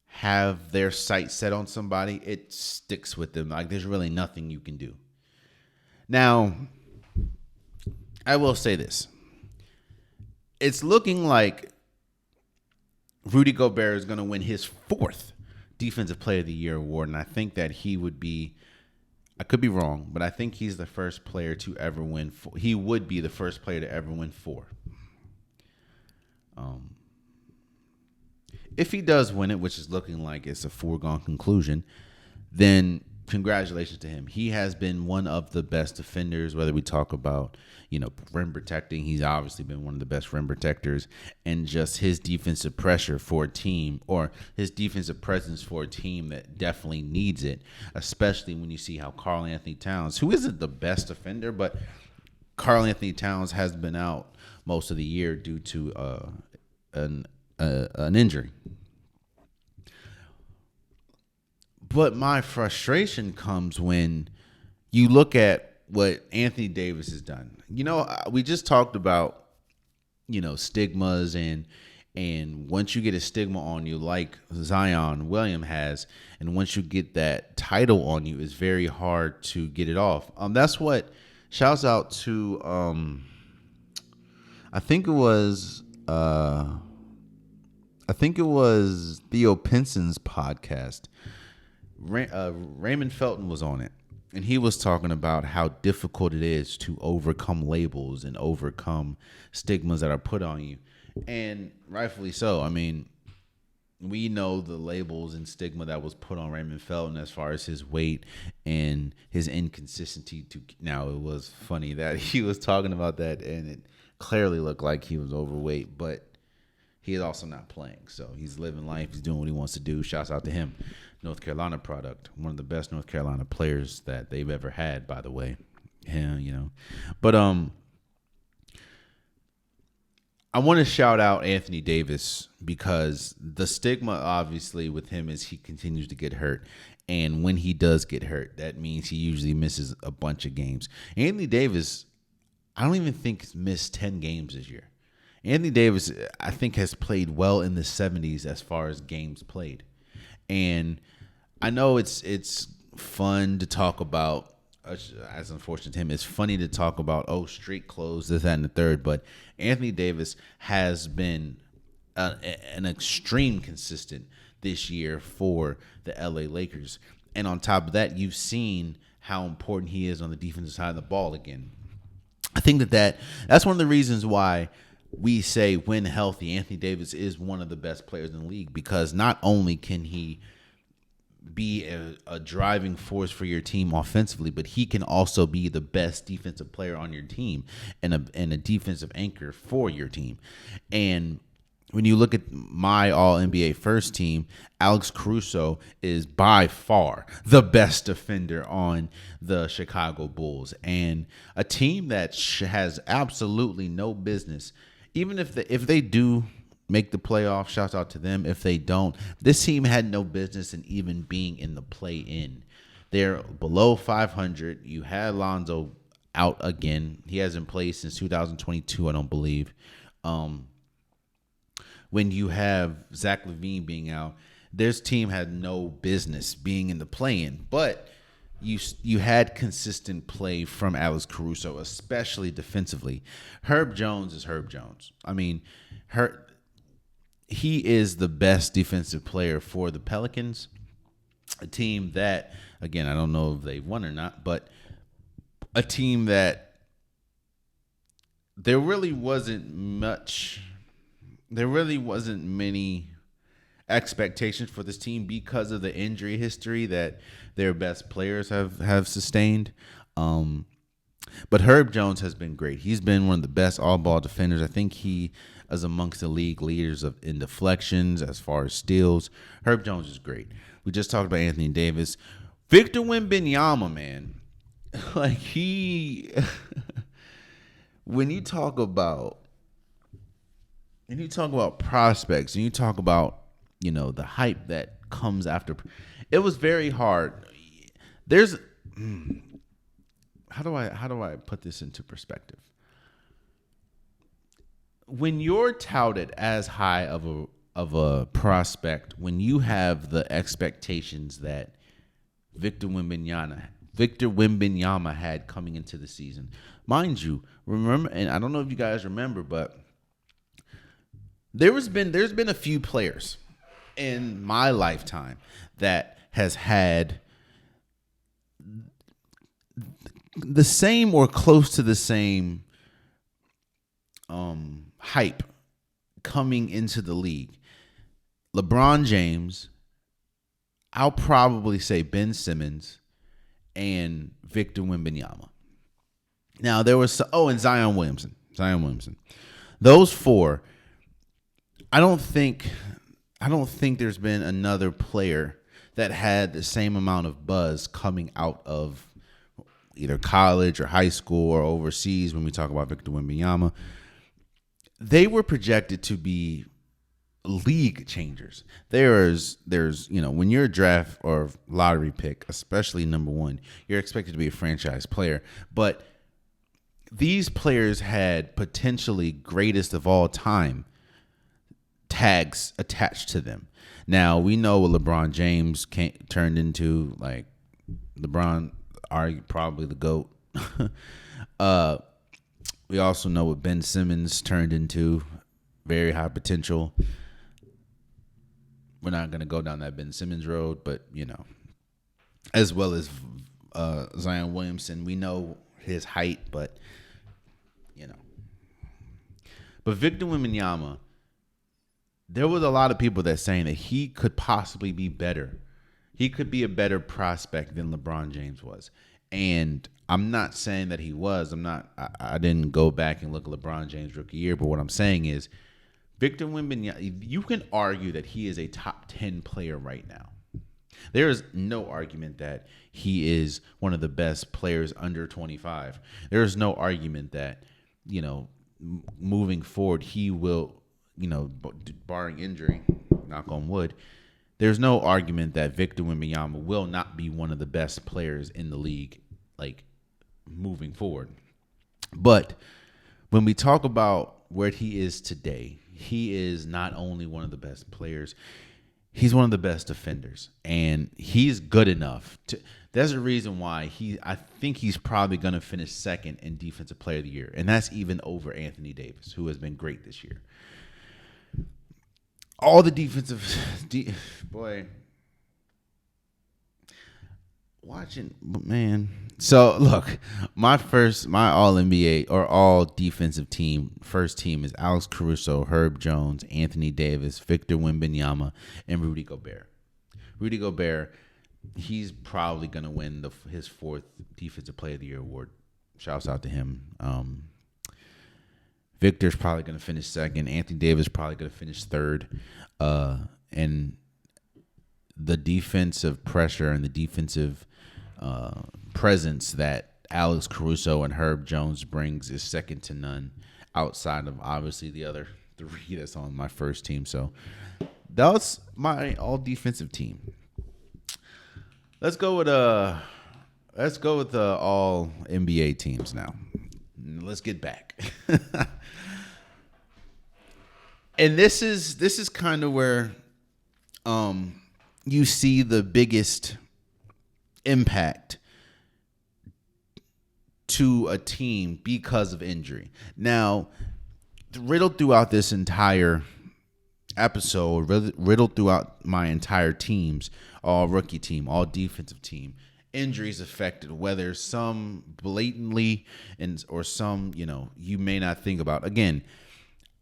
have their sight set on somebody, it sticks with them. Like there's really nothing you can do. Now, I will say this. It's looking like Rudy Gobert is going to win his fourth Defensive Player of the Year award, and I think that he would be, I could be wrong, but I think he's the first player to ever win four. He would be the first player to ever win four. If he does win it, which is looking like it's a foregone conclusion, then congratulations to him. He has been one of the best defenders, whether we talk about, rim protecting. He's obviously been one of the best rim protectors, and just his defensive pressure for a team, or his defensive presence for a team that definitely needs it, especially when you see how Karl-Anthony Towns, who isn't the best defender, but Karl-Anthony Towns has been out most of the year due to an injury. But my frustration comes when you look at what Anthony Davis has done. We just talked about, stigmas and once you get a stigma on you like Zion William has, and once you get that title on you, it's very hard to get it off. That's what Shouts out to I think it was Theo Pinson's podcast. Raymond Felton was on it, and he was talking about how difficult it is to overcome labels and overcome stigmas that are put on you, and rightfully so. I mean, we know the labels and stigma that was put on Raymond Felton as far as his weight and his inconsistency. Now, it was funny that he was talking about that, and it clearly looked like he was overweight, but he is also not playing. So he's living life. He's doing what he wants to do. Shouts out to him. North Carolina product. One of the best North Carolina players that they've ever had, by the way. Yeah, you know. But I want to shout out Anthony Davis because the stigma, obviously, with him is he continues to get hurt. And when he does get hurt, that means he usually misses a bunch of games. Anthony Davis, I don't even think he's missed 10 games this year. Anthony Davis, I think, has played well in the 70s as far as games played. And I know it's fun to talk about, as unfortunate to him, it's funny to talk about, street clothes, this, that, and the third. But Anthony Davis has been an extreme consistent this year for the LA Lakers. And on top of that, you've seen how important he is on the defensive side of the ball again. I think that's one of the reasons why we say when healthy, Anthony Davis is one of the best players in the league, because not only can he be a driving force for your team offensively, but he can also be the best defensive player on your team and a defensive anchor for your team. And when you look at my All-NBA first team, Alex Caruso is by far the best defender on the Chicago Bulls, and a team that has absolutely no business. Even if they do make the playoffs, shouts out to them. If they don't, this team had no business in even being in the play-in. They're below 500. You had Lonzo out again. He hasn't played since 2022, I don't believe. When you have Zach LaVine being out, this team had no business being in the play-in. But you had consistent play from Alex Caruso, especially defensively. Herb Jones is Herb Jones. I mean, he is the best defensive player for the Pelicans, a team that, again, I don't know if they've won or not, but a team that there really wasn't many expectations for this team because of the injury history that their best players have sustained. But Herb Jones has been great. He's been one of the best all-ball defenders. I think he is amongst the league leaders in deflections as far as steals. Herb Jones is great. We just talked about Anthony Davis. Victor Wembanyama, man. Like, when you talk about prospects and you talk about, the hype that comes after, it was very hard. How do I put this into perspective? When you're touted as high of a prospect, when you have the expectations that Victor Wembanyama had coming into the season, mind you, remember, and I don't know if you guys remember, but there's been a few players in my lifetime that has had the same or close to the same hype coming into the league. LeBron James, I'll probably say Ben Simmons, and Victor Wembanyama. Now there was and Zion Williamson. Those four. I don't think there's been another player that had the same amount of buzz coming out of either college or high school or overseas. When we talk about Victor Wembanyama, they were projected to be league changers. There's when you're a draft or lottery pick, especially number one, you're expected to be a franchise player. But these players had potentially greatest of all time tags attached to them. Now we know what LeBron James turned into. Like, LeBron, probably the GOAT. Uh, we also know what Ben Simmons turned into. Very high potential. We're not going to go down that Ben Simmons road, but, as well as Zion Williamson. We know his height, but, But Victor Wembanyama, there was a lot of people that saying that he could possibly be better. He could be a better prospect than LeBron James was. And I'm not saying that he was. I didn't go back and look at LeBron James rookie year, but what I'm saying is Victor Wembanyama, you can argue that he is a top 10 player right now. There is no argument that he is one of the best players under 25. There is no argument that, moving forward, he will, barring injury, knock on wood, there's no argument that Victor Wembanyama will not be one of the best players in the league, like, moving forward. But when we talk about where he is today, he is not only one of the best players, he's one of the best defenders, and he's good enough to. There's a reason why I think he's probably going to finish second in Defensive Player of the Year, and that's even over Anthony Davis, who has been great this year. All the watching, man. So look, my all NBA or all defensive team, first team is Alex Caruso, Herb Jones, Anthony Davis, Victor Wembanyama, and Rudy Gobert. Rudy Gobert, he's probably gonna win his fourth Defensive Player of the Year award. Shouts out to him. Victor's probably gonna finish second. Anthony Davis probably gonna finish third. And the defensive pressure and the defensive presence that Alex Caruso and Herb Jones brings is second to none, outside of obviously the other three that's on my first team. So that was my all defensive team. Let's go with all NBA teams now. Let's get back. And this is kind of where you see the biggest impact to a team because of injury. Now, riddled throughout this entire episode, riddled throughout my entire teams, all rookie team, all defensive team, injuries affected, whether some blatantly or some, you may not think about. Again,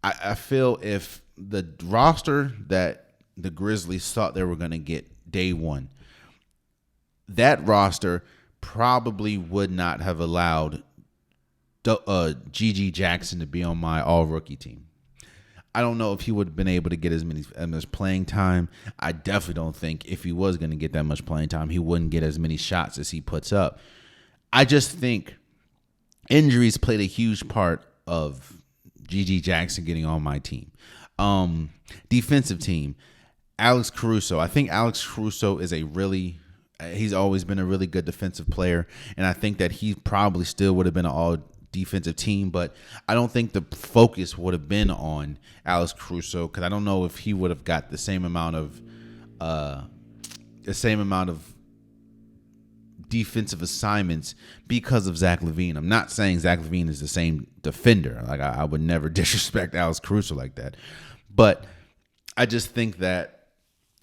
I feel if the roster that the Grizzlies thought they were going to get day one, that roster probably would not have allowed G.G. Jackson to be on my all-rookie team. I don't know if he would have been able to get as much playing time. I definitely don't think if he was going to get that much playing time, he wouldn't get as many shots as he puts up. I just think injuries played a huge part of G.G. Jackson getting on my team. Defensive team, Alex Caruso. I think Alex Caruso is he's always been a really good defensive player, and I think that he probably still would have been an all defensive team, but I don't think the focus would have been on Alex Caruso, because I don't know if he would have got the same amount of defensive assignments because of Zach LaVine. I'm not saying Zach LaVine is the same defender. Like, I would never disrespect Alex Caruso like that, but I just think that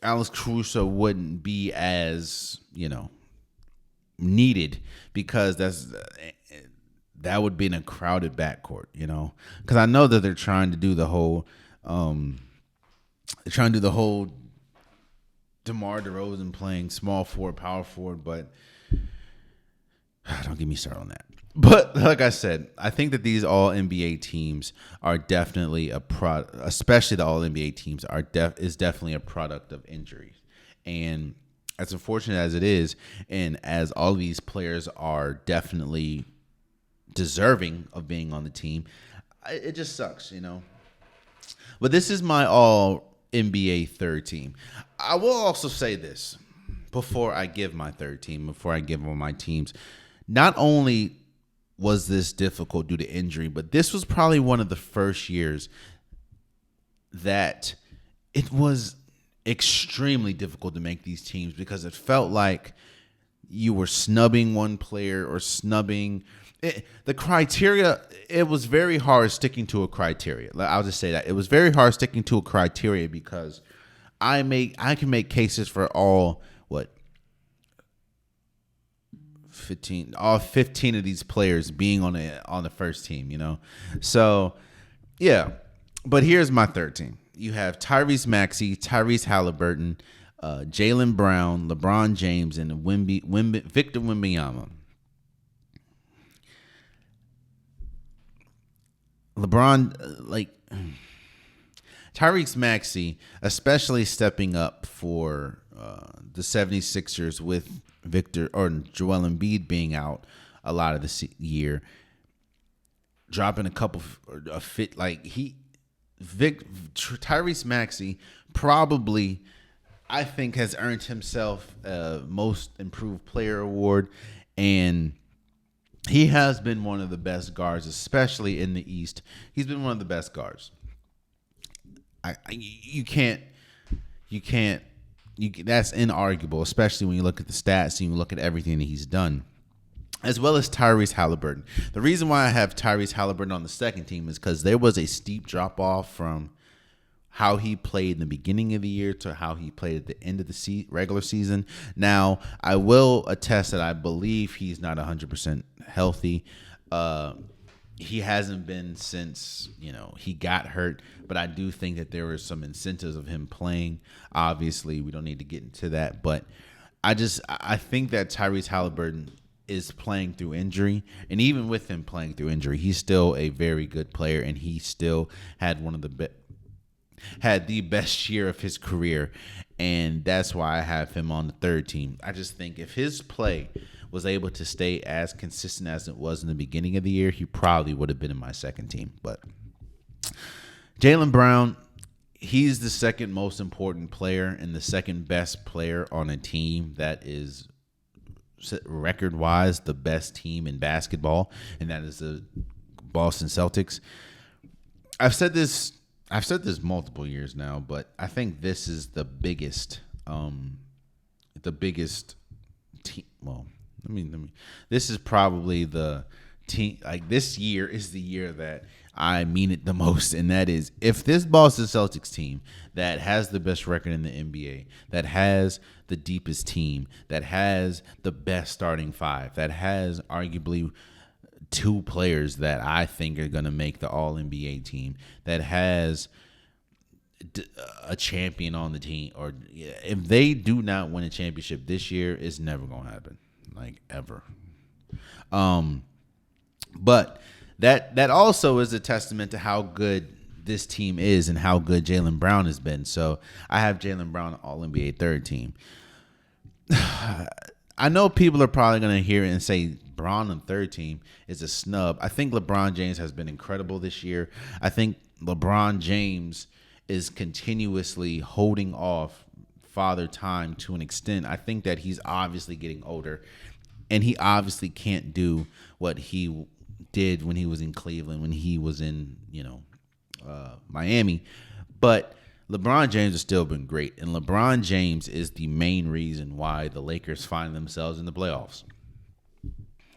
Alex Caruso wouldn't be as, needed, because that would be in a crowded backcourt, because I know that they're trying to do the whole, DeMar DeRozan playing small forward, power forward, but don't get me started on that. But like I said, I think that these all NBA teams are definitely especially the all NBA teams is definitely a product of injuries. And as unfortunate as it is, and as all of these players are definitely deserving of being on the team, it just sucks, But this is my all NBA third team. I will also say this before I give my third team, before I give all my teams. Not only was this difficult due to injury, but this was probably one of the first years that it was extremely difficult to make these teams, because it felt like you were snubbing one player or snubbing The criteria, it was very hard sticking to a criteria. I'll just say that it was very hard sticking to a criteria because I can make cases for all 15 of these players being on the first team, So, yeah. But here's my third team. You have Tyrese Maxey, Tyrese Halliburton, Jaylen Brown, LeBron James, and Victor Wembanyama. Tyrese Maxey, especially stepping up for the 76ers with Joel Embiid being out a lot of the year, dropping a couple of fit Tyrese Maxey probably, I think, has earned himself a Most Improved Player award, and he has been one of the best guards, especially in the East. He's been one of the best guards. You can't. That's inarguable, especially when you look at the stats and you look at everything that he's done, as well as Tyrese Halliburton. The reason why I have Tyrese Halliburton on the second team is because there was a steep drop off from how he played in the beginning of the year to how he played at the end of the regular season. Now, I will attest that I believe he's not 100% healthy. He hasn't been since, he got hurt, but I do think that there were some incentives of him playing. Obviously, we don't need to get into that, but I think that Tyrese Halliburton is playing through injury, and even with him playing through injury, he's still a very good player, and he still had had the best year of his career, and that's why I have him on the third team. I just think if his play was able to stay as consistent as it was in the beginning of the year, he probably would have been in my second team. But Jaylen Brown, he's the second most important player and the second best player on a team that is record-wise the best team in basketball, and that is the Boston Celtics. I've said this multiple years now, but I think this is the biggest team. Well, this is probably the team. Like, this year is the year that I mean it the most, and that is if this Boston Celtics team that has the best record in the NBA, that has the deepest team, that has the best starting five, that has arguably two players that I think are going to make the All-NBA team, that has a champion on the team, or if they do not win a championship this year, it's never going to happen, like, ever. But that also is a testament to how good this team is and how good Jaylen Brown has been. So I have Jaylen Brown All-NBA third team. I know people are probably going to hear it and say Brown on third team is a snub. I think LeBron James has been incredible this year. I think LeBron James is continuously holding off Father Time to an extent. I think that he's obviously getting older, and he obviously can't do what he did when he was in Cleveland, when he was in, Miami. But LeBron James has still been great, and LeBron James is the main reason why the Lakers find themselves in the playoffs.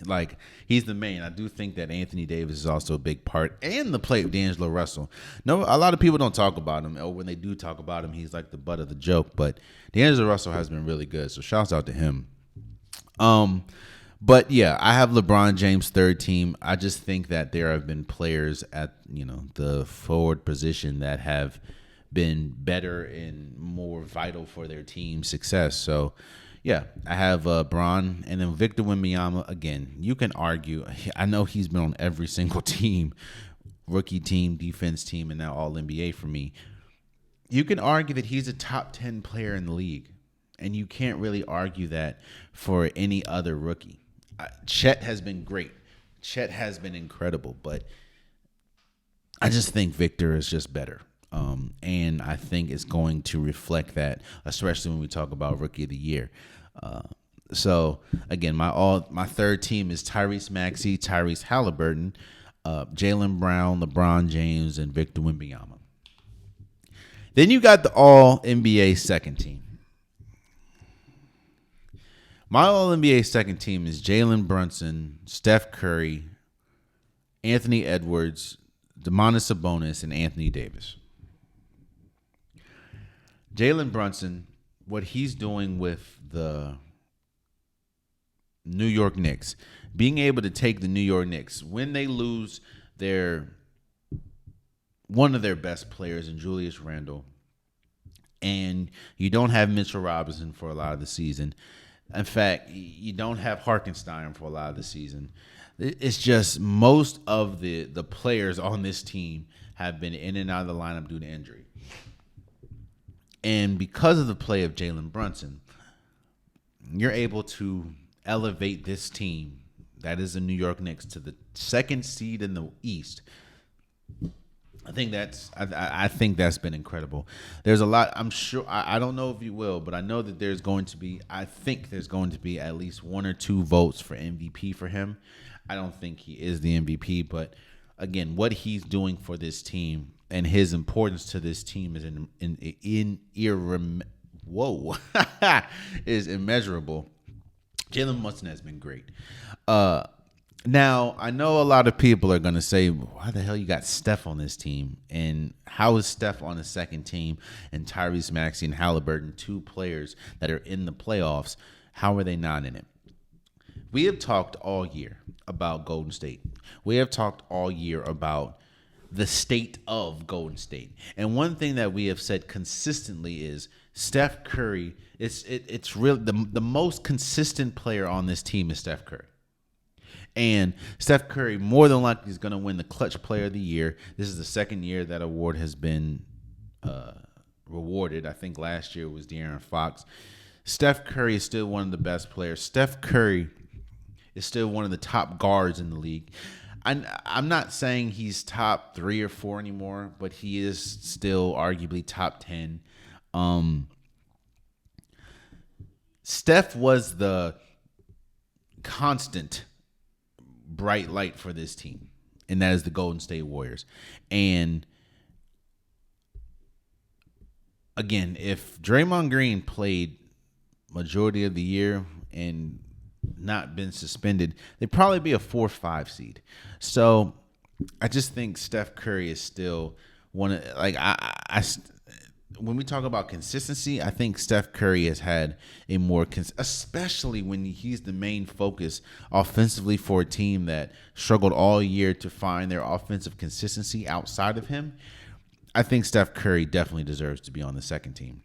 Like, he's the main. I do think that Anthony Davis is also a big part, and the play of D'Angelo Russell. No, a lot of people don't talk about him, or when they do talk about him, he's like the butt of the joke. But D'Angelo Russell has been really good, so shouts out to him. But yeah, I have LeBron James third team. I just think that there have been players at the forward position that have been better and more vital for their team's success. So yeah, I have Bron, and then Victor Wembanyama. Again, you can argue. I know he's been on every single team, rookie team, defense team, and now All-NBA for me. You can argue that he's a top 10 player in the league, and you can't really argue that for any other rookie. Chet has been great. Chet has been incredible, but I just think Victor is just better. And I think it's going to reflect that, especially when we talk about Rookie of the Year. So again, my third team is Tyrese Maxey, Tyrese Halliburton, Jaylen Brown, LeBron James, and Victor Wembanyama. Then you got the All-NBA second team. My All-NBA second team is Jalen Brunson, Steph Curry, Anthony Edwards, Domantas Sabonis, and Anthony Davis. Jalen Brunson, what he's doing with the New York Knicks, being able to take the New York Knicks when they lose one of their best players in Julius Randle, and you don't have Mitchell Robinson for a lot of the season. In fact, you don't have Hartenstein for a lot of the season. It's just most of the players on this team have been in and out of the lineup due to injury. And because of the play of Jalen Brunson, you're able to elevate this team, that is the New York Knicks, to the second seed in the East. I think that's been incredible. There's a lot. I'm sure. I don't know if you will, but I know that there's going to be. I think there's going to be at least one or two votes for MVP for him. I don't think he is the MVP, but again, what he's doing for this team and his importance to this team is is immeasurable. Jalen Brunson has been great. Now, I know a lot of people are going to say, why the hell you got Steph on this team? And how is Steph on the second team and Tyrese Maxey and Halliburton, two players that are in the playoffs, how are they not in it? We have talked all year about Golden State. We have talked all year about the state of Golden State. And one thing that we have said consistently is Steph Curry, it's real. The most consistent player on this team is Steph Curry. And Steph Curry more than likely is going to win the Clutch Player of the Year. This is the second year that award has been rewarded. I think last year was De'Aaron Fox. Steph Curry is still one of the best players. Steph Curry is still one of the top guards in the league. I'm not saying he's top 3 or 4 anymore, but he is still arguably top 10. Steph was the constant bright light for this team, and that is the Golden State Warriors. And again, if Draymond Green played majority of the year and not been suspended, they'd probably be a 4-5 seed. So I just think Steph Curry is still one of, like, when we talk about consistency, I think Steph Curry has had a more, especially when he's the main focus offensively for a team that struggled all year to find their offensive consistency outside of him. I think Steph Curry definitely deserves to be on the second team.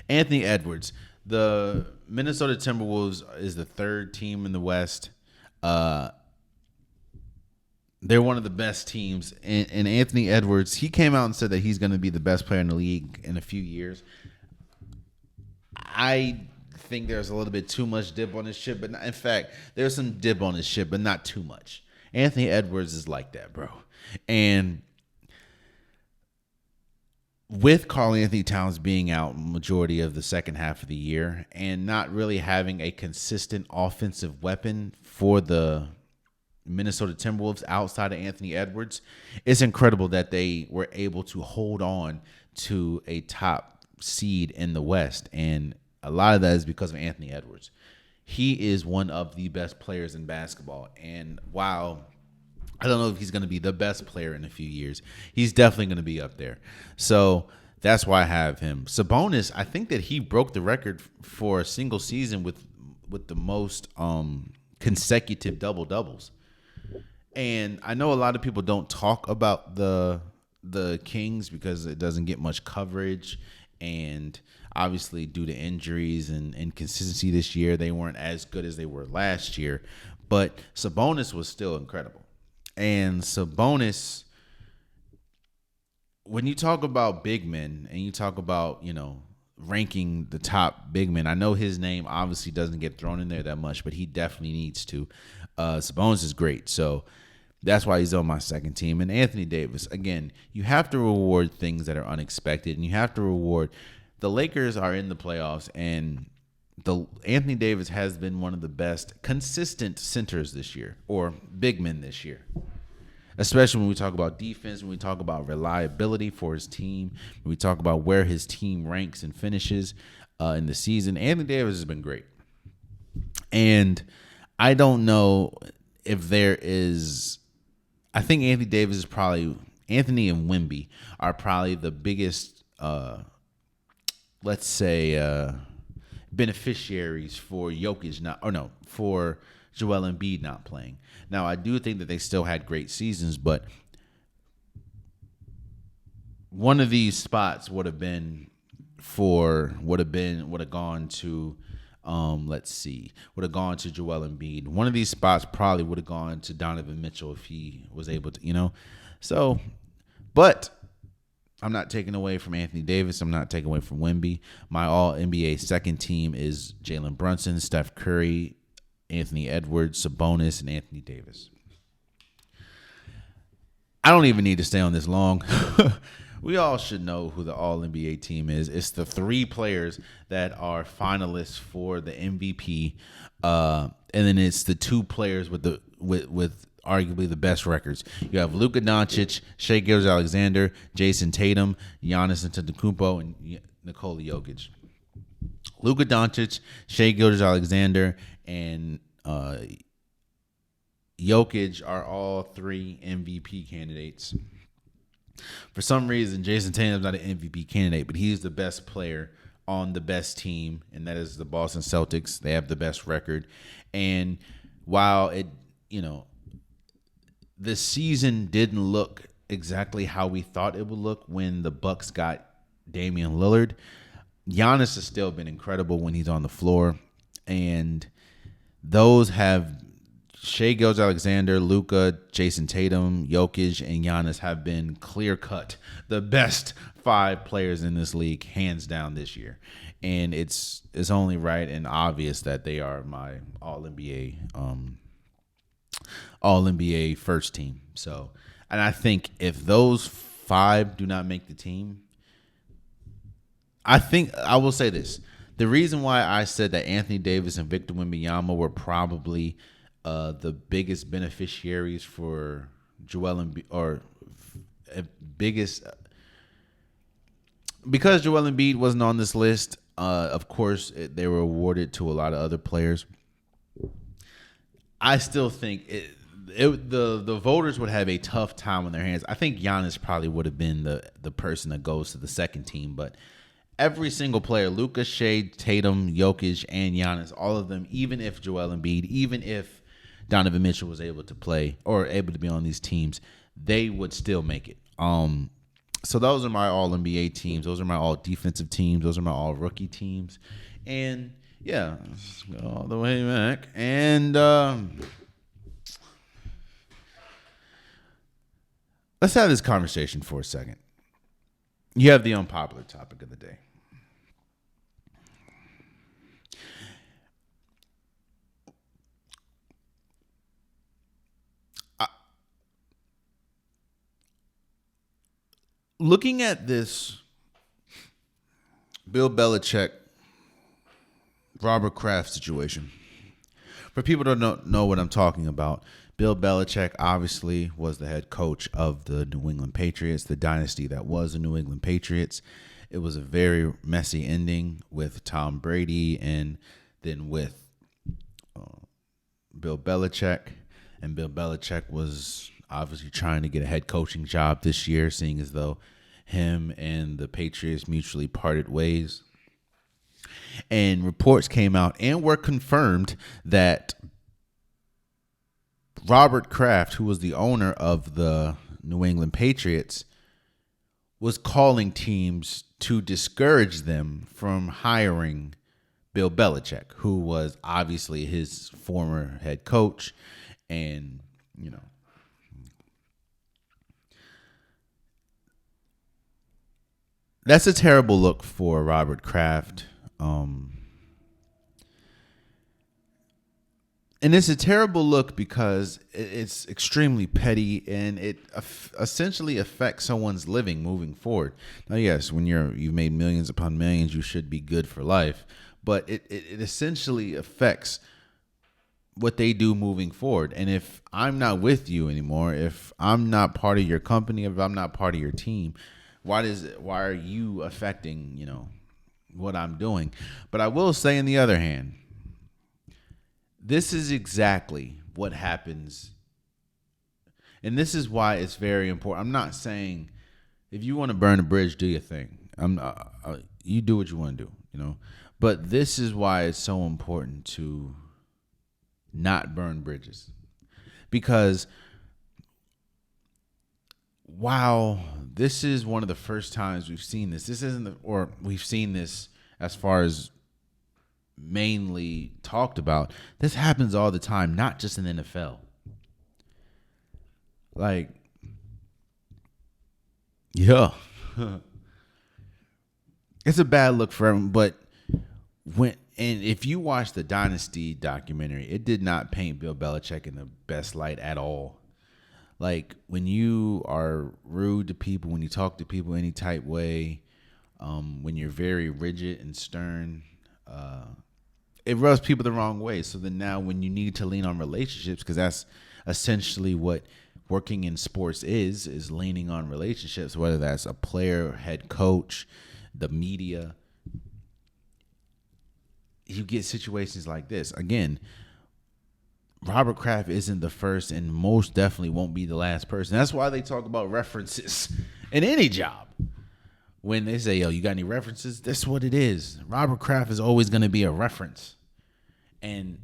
Anthony Edwards, the Minnesota Timberwolves is the third team in the West. They're one of the best teams. And Anthony Edwards, he came out and said that he's going to be the best player in the league in a few years. I think there's a little bit too much dip on his ship. But in fact, there's some dip on his ship, but not too much. Anthony Edwards is like that, bro. And with Karl-Anthony Towns being out majority of the second half of the year and not really having a consistent offensive weapon for the Minnesota Timberwolves outside of Anthony Edwards, it's incredible that they were able to hold on to a top seed in the West. And a lot of that is because of Anthony Edwards. He is one of the best players in basketball. And while I don't know if he's going to be the best player in a few years, he's definitely going to be up there. So that's why I have him. Sabonis, I think that he broke the record for a single season with the most consecutive double-doubles. And I know a lot of people don't talk about the Kings because it doesn't get much coverage. And obviously due to injuries and inconsistency this year, they weren't as good as they were last year. But Sabonis was still incredible. And Sabonis, when you talk about big men and you talk about, ranking the top big men, I know his name obviously doesn't get thrown in there that much, but he definitely needs to. Sabonis is great. So that's why he's on my second team. And Anthony Davis, again, you have to reward things that are unexpected, and you have to reward. The Lakers are in the playoffs, and Anthony Davis has been one of the best consistent centers this year, or big men this year. Especially when we talk about defense, when we talk about reliability for his team, when we talk about where his team ranks and finishes in the season. Anthony Davis has been great. And I don't know if there is I think Anthony and Wemby are probably the biggest, let's say, beneficiaries for Jokic for Joel Embiid not playing. Now, I do think that they still had great seasons, but one of these spots would have gone to would have gone to Joel Embiid. One of these spots probably would have gone to Donovan Mitchell if he was able to, So, but I'm not taking away from Anthony Davis. I'm not taking away from Wemby. My all NBA second team is Jalen Brunson, Steph Curry, Anthony Edwards, Sabonis, and Anthony Davis. I don't even need to stay on this long. We all should know who the All-NBA team is. It's the three players that are finalists for the MVP, and then it's the two players with arguably the best records. You have Luka Doncic, Shai Gilgeous-Alexander, Jason Tatum, Giannis Antetokounmpo, and Nikola Jokic. Luka Doncic, Shai Gilgeous-Alexander, and Jokic are all three MVP candidates. For some reason, Jason Tatum's not an MVP candidate, but he's the best player on the best team, and that is the Boston Celtics. They have the best record. And while this season didn't look exactly how we thought it would look when the Bucks got Damian Lillard, Giannis has still been incredible when he's on the floor. And those have Shai Gilgeous-Alexander, Luka, Jason Tatum, Jokic, and Giannis have been clear-cut the best five players in this league, hands down, this year. And it's only right and obvious that they are my All-NBA first team. So, and I think if those five do not make the team, I will say this. The reason why I said that Anthony Davis and Victor Wembanyama were probably the biggest beneficiaries for Joel Embiid, or because Joel Embiid wasn't on this list. Of course, they were awarded to a lot of other players. I still think the voters would have a tough time on their hands. I think Giannis probably would have been the person that goes to the second team, but every single player, Luka, Shai, Tatum, Jokic, and Giannis, all of them, even if Joel Embiid, even if Donovan Mitchell was able to play or able to be on these teams, they would still make it. So those are my All-NBA teams. Those are my All-Defensive teams. Those are my All-Rookie teams. And, yeah, let's go all the way back. And let's have this conversation for a second. You have the unpopular topic of the day. Looking at this Bill Belichick, Robert Kraft situation, for people that don't know what I'm talking about, Bill Belichick obviously was the head coach of the New England Patriots, the dynasty that was the New England Patriots. It was a very messy ending with Tom Brady and then with Bill Belichick. And Bill Belichick was obviously trying to get a head coaching job this year, seeing as though him and the Patriots mutually parted ways. And reports came out and were confirmed that Robert Kraft, who was the owner of the New England Patriots, was calling teams to discourage them from hiring Bill Belichick, who was obviously his former head coach. And, that's a terrible look for Robert Kraft. And it's a terrible look because it's extremely petty and it essentially affects someone's living moving forward. Now, yes, when you've made millions upon millions, you should be good for life. But it essentially affects what they do moving forward. And if I'm not with you anymore, if I'm not part of your company, if I'm not part of your team, why are you affecting, what I'm doing? But I will say, on the other hand, this is exactly what happens. And this is why it's very important. I'm not saying if you want to burn a bridge, do your thing. You do what you want to do, you know. But this is why it's so important to not burn bridges. Because while this is one of the first times we've seen this, we've seen this as far as mainly talked about. This happens all the time, not just in the NFL. Like, yeah, it's a bad look for him. But if you watch the Dynasty documentary, it did not paint Bill Belichick in the best light at all. Like, when you are rude to people, when you talk to people any type way, when you're very rigid and stern, it rubs people the wrong way. So then now when you need to lean on relationships, because that's essentially what working in sports is leaning on relationships, whether that's a player, head coach, the media, you get situations like this. Again, Robert Kraft isn't the first and most definitely won't be the last person. That's why they talk about references in any job. When they say, yo, you got any references? That's what it is. Robert Kraft is always going to be a reference. And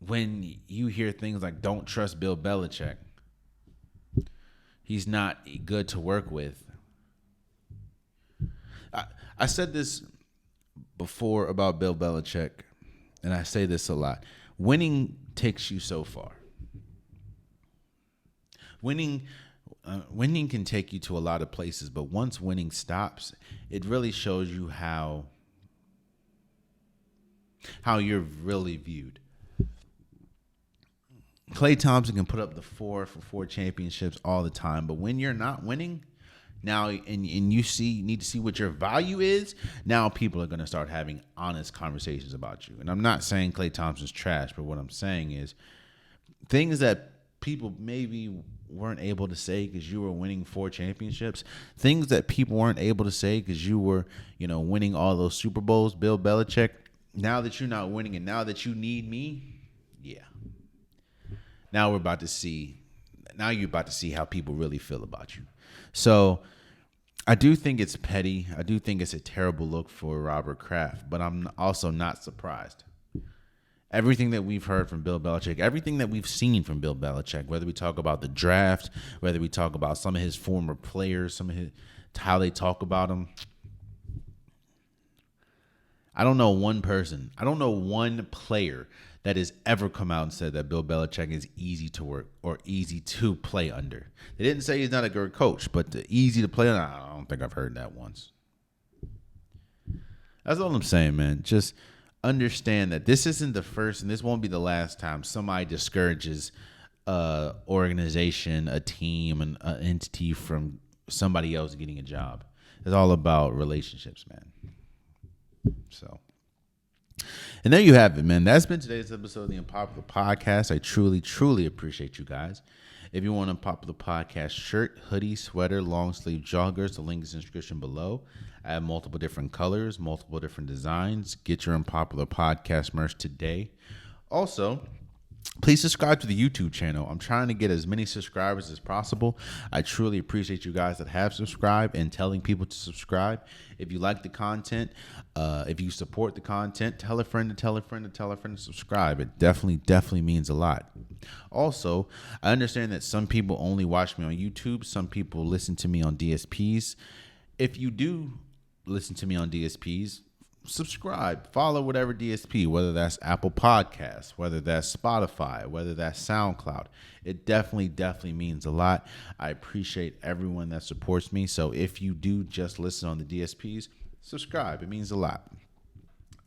when you hear things like don't trust Bill Belichick, he's not good to work with. I said this before about Bill Belichick, and I say this a lot. Winning takes you so far. Winning can take you to a lot of places, but once winning stops, it really shows you how you're really viewed. Klay Thompson can put up the 4 for 4 championships all the time, but when you're not winning now, and you need to see what your value is, now people are going to start having honest conversations about you. And I'm not saying Klay Thompson's trash, but what I'm saying is things that people maybe weren't able to say because you were winning 4 championships, things that people weren't able to say because you were, winning all those Super Bowls. Bill Belichick, now that you're not winning and now that you need me, yeah. Now you're about to see how people really feel about you. So I do think it's petty. I do think it's a terrible look for Robert Kraft, but I'm also not surprised. Everything that we've heard from Bill Belichick, everything that we've seen from Bill Belichick, whether we talk about the draft, whether we talk about some of his former players, how they talk about him. I don't know one player that has ever come out and said that Bill Belichick is easy to work or easy to play under. They didn't say he's not a good coach, but easy to play under, I don't think I've heard that once. That's all I'm saying, man. Just understand that this isn't the first and this won't be the last time somebody discourages an organization, a team, an entity from somebody else getting a job. It's all about relationships, man. So, and there you have it, man. That's been today's episode of the Unpopular Podcast. I truly, truly appreciate you guys. If you want a Unpopular Podcast shirt, hoodie, sweater, long sleeve joggers, the link is in the description below. I have multiple different colors, multiple different designs. Get your Unpopular Podcast merch today. Also, please subscribe to the YouTube channel. I'm trying to get as many subscribers as possible. I truly appreciate you guys that have subscribed and telling people to subscribe. If you like the content, if you support the content, tell a friend to tell a friend to tell a friend to subscribe. It definitely means a lot. Also, I understand that some people only watch me on YouTube. Some people listen to me on DSPs. If you do listen to me on DSPs, subscribe, follow whatever DSP, whether that's Apple Podcasts, whether that's Spotify, whether that's SoundCloud. It definitely means a lot. I appreciate everyone that supports me. So if you do just listen on the DSPs, subscribe. It means a lot.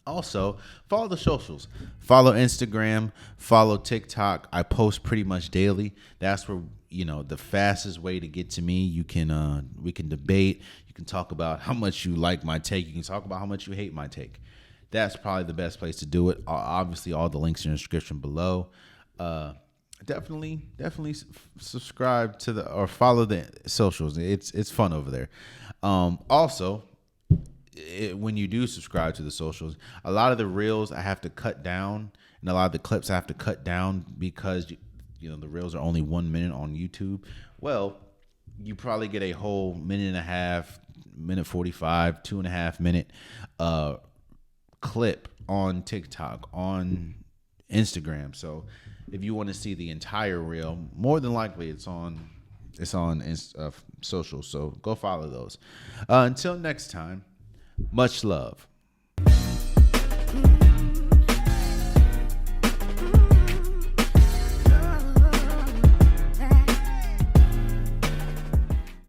Also, follow the socials. Follow Instagram, follow TikTok. I post pretty much daily. That's where, the fastest way to get to me. We can debate. You can talk about how much you like my take. You can talk about how much you hate my take. That's probably the best place to do it. Obviously, all the links are in the description below. Definitely subscribe to or follow the socials. It's fun over there. Also, when you do subscribe to the socials, a lot of the reels I have to cut down and a lot of the clips I have to cut down because the reels are only 1 minute on YouTube. Well, you probably get a whole minute and a half, minute 45, 2.5 minute clip on TikTok, on Instagram. So if you want to see the entire reel, more than likely it's on social. So go follow those. Until next time, much love.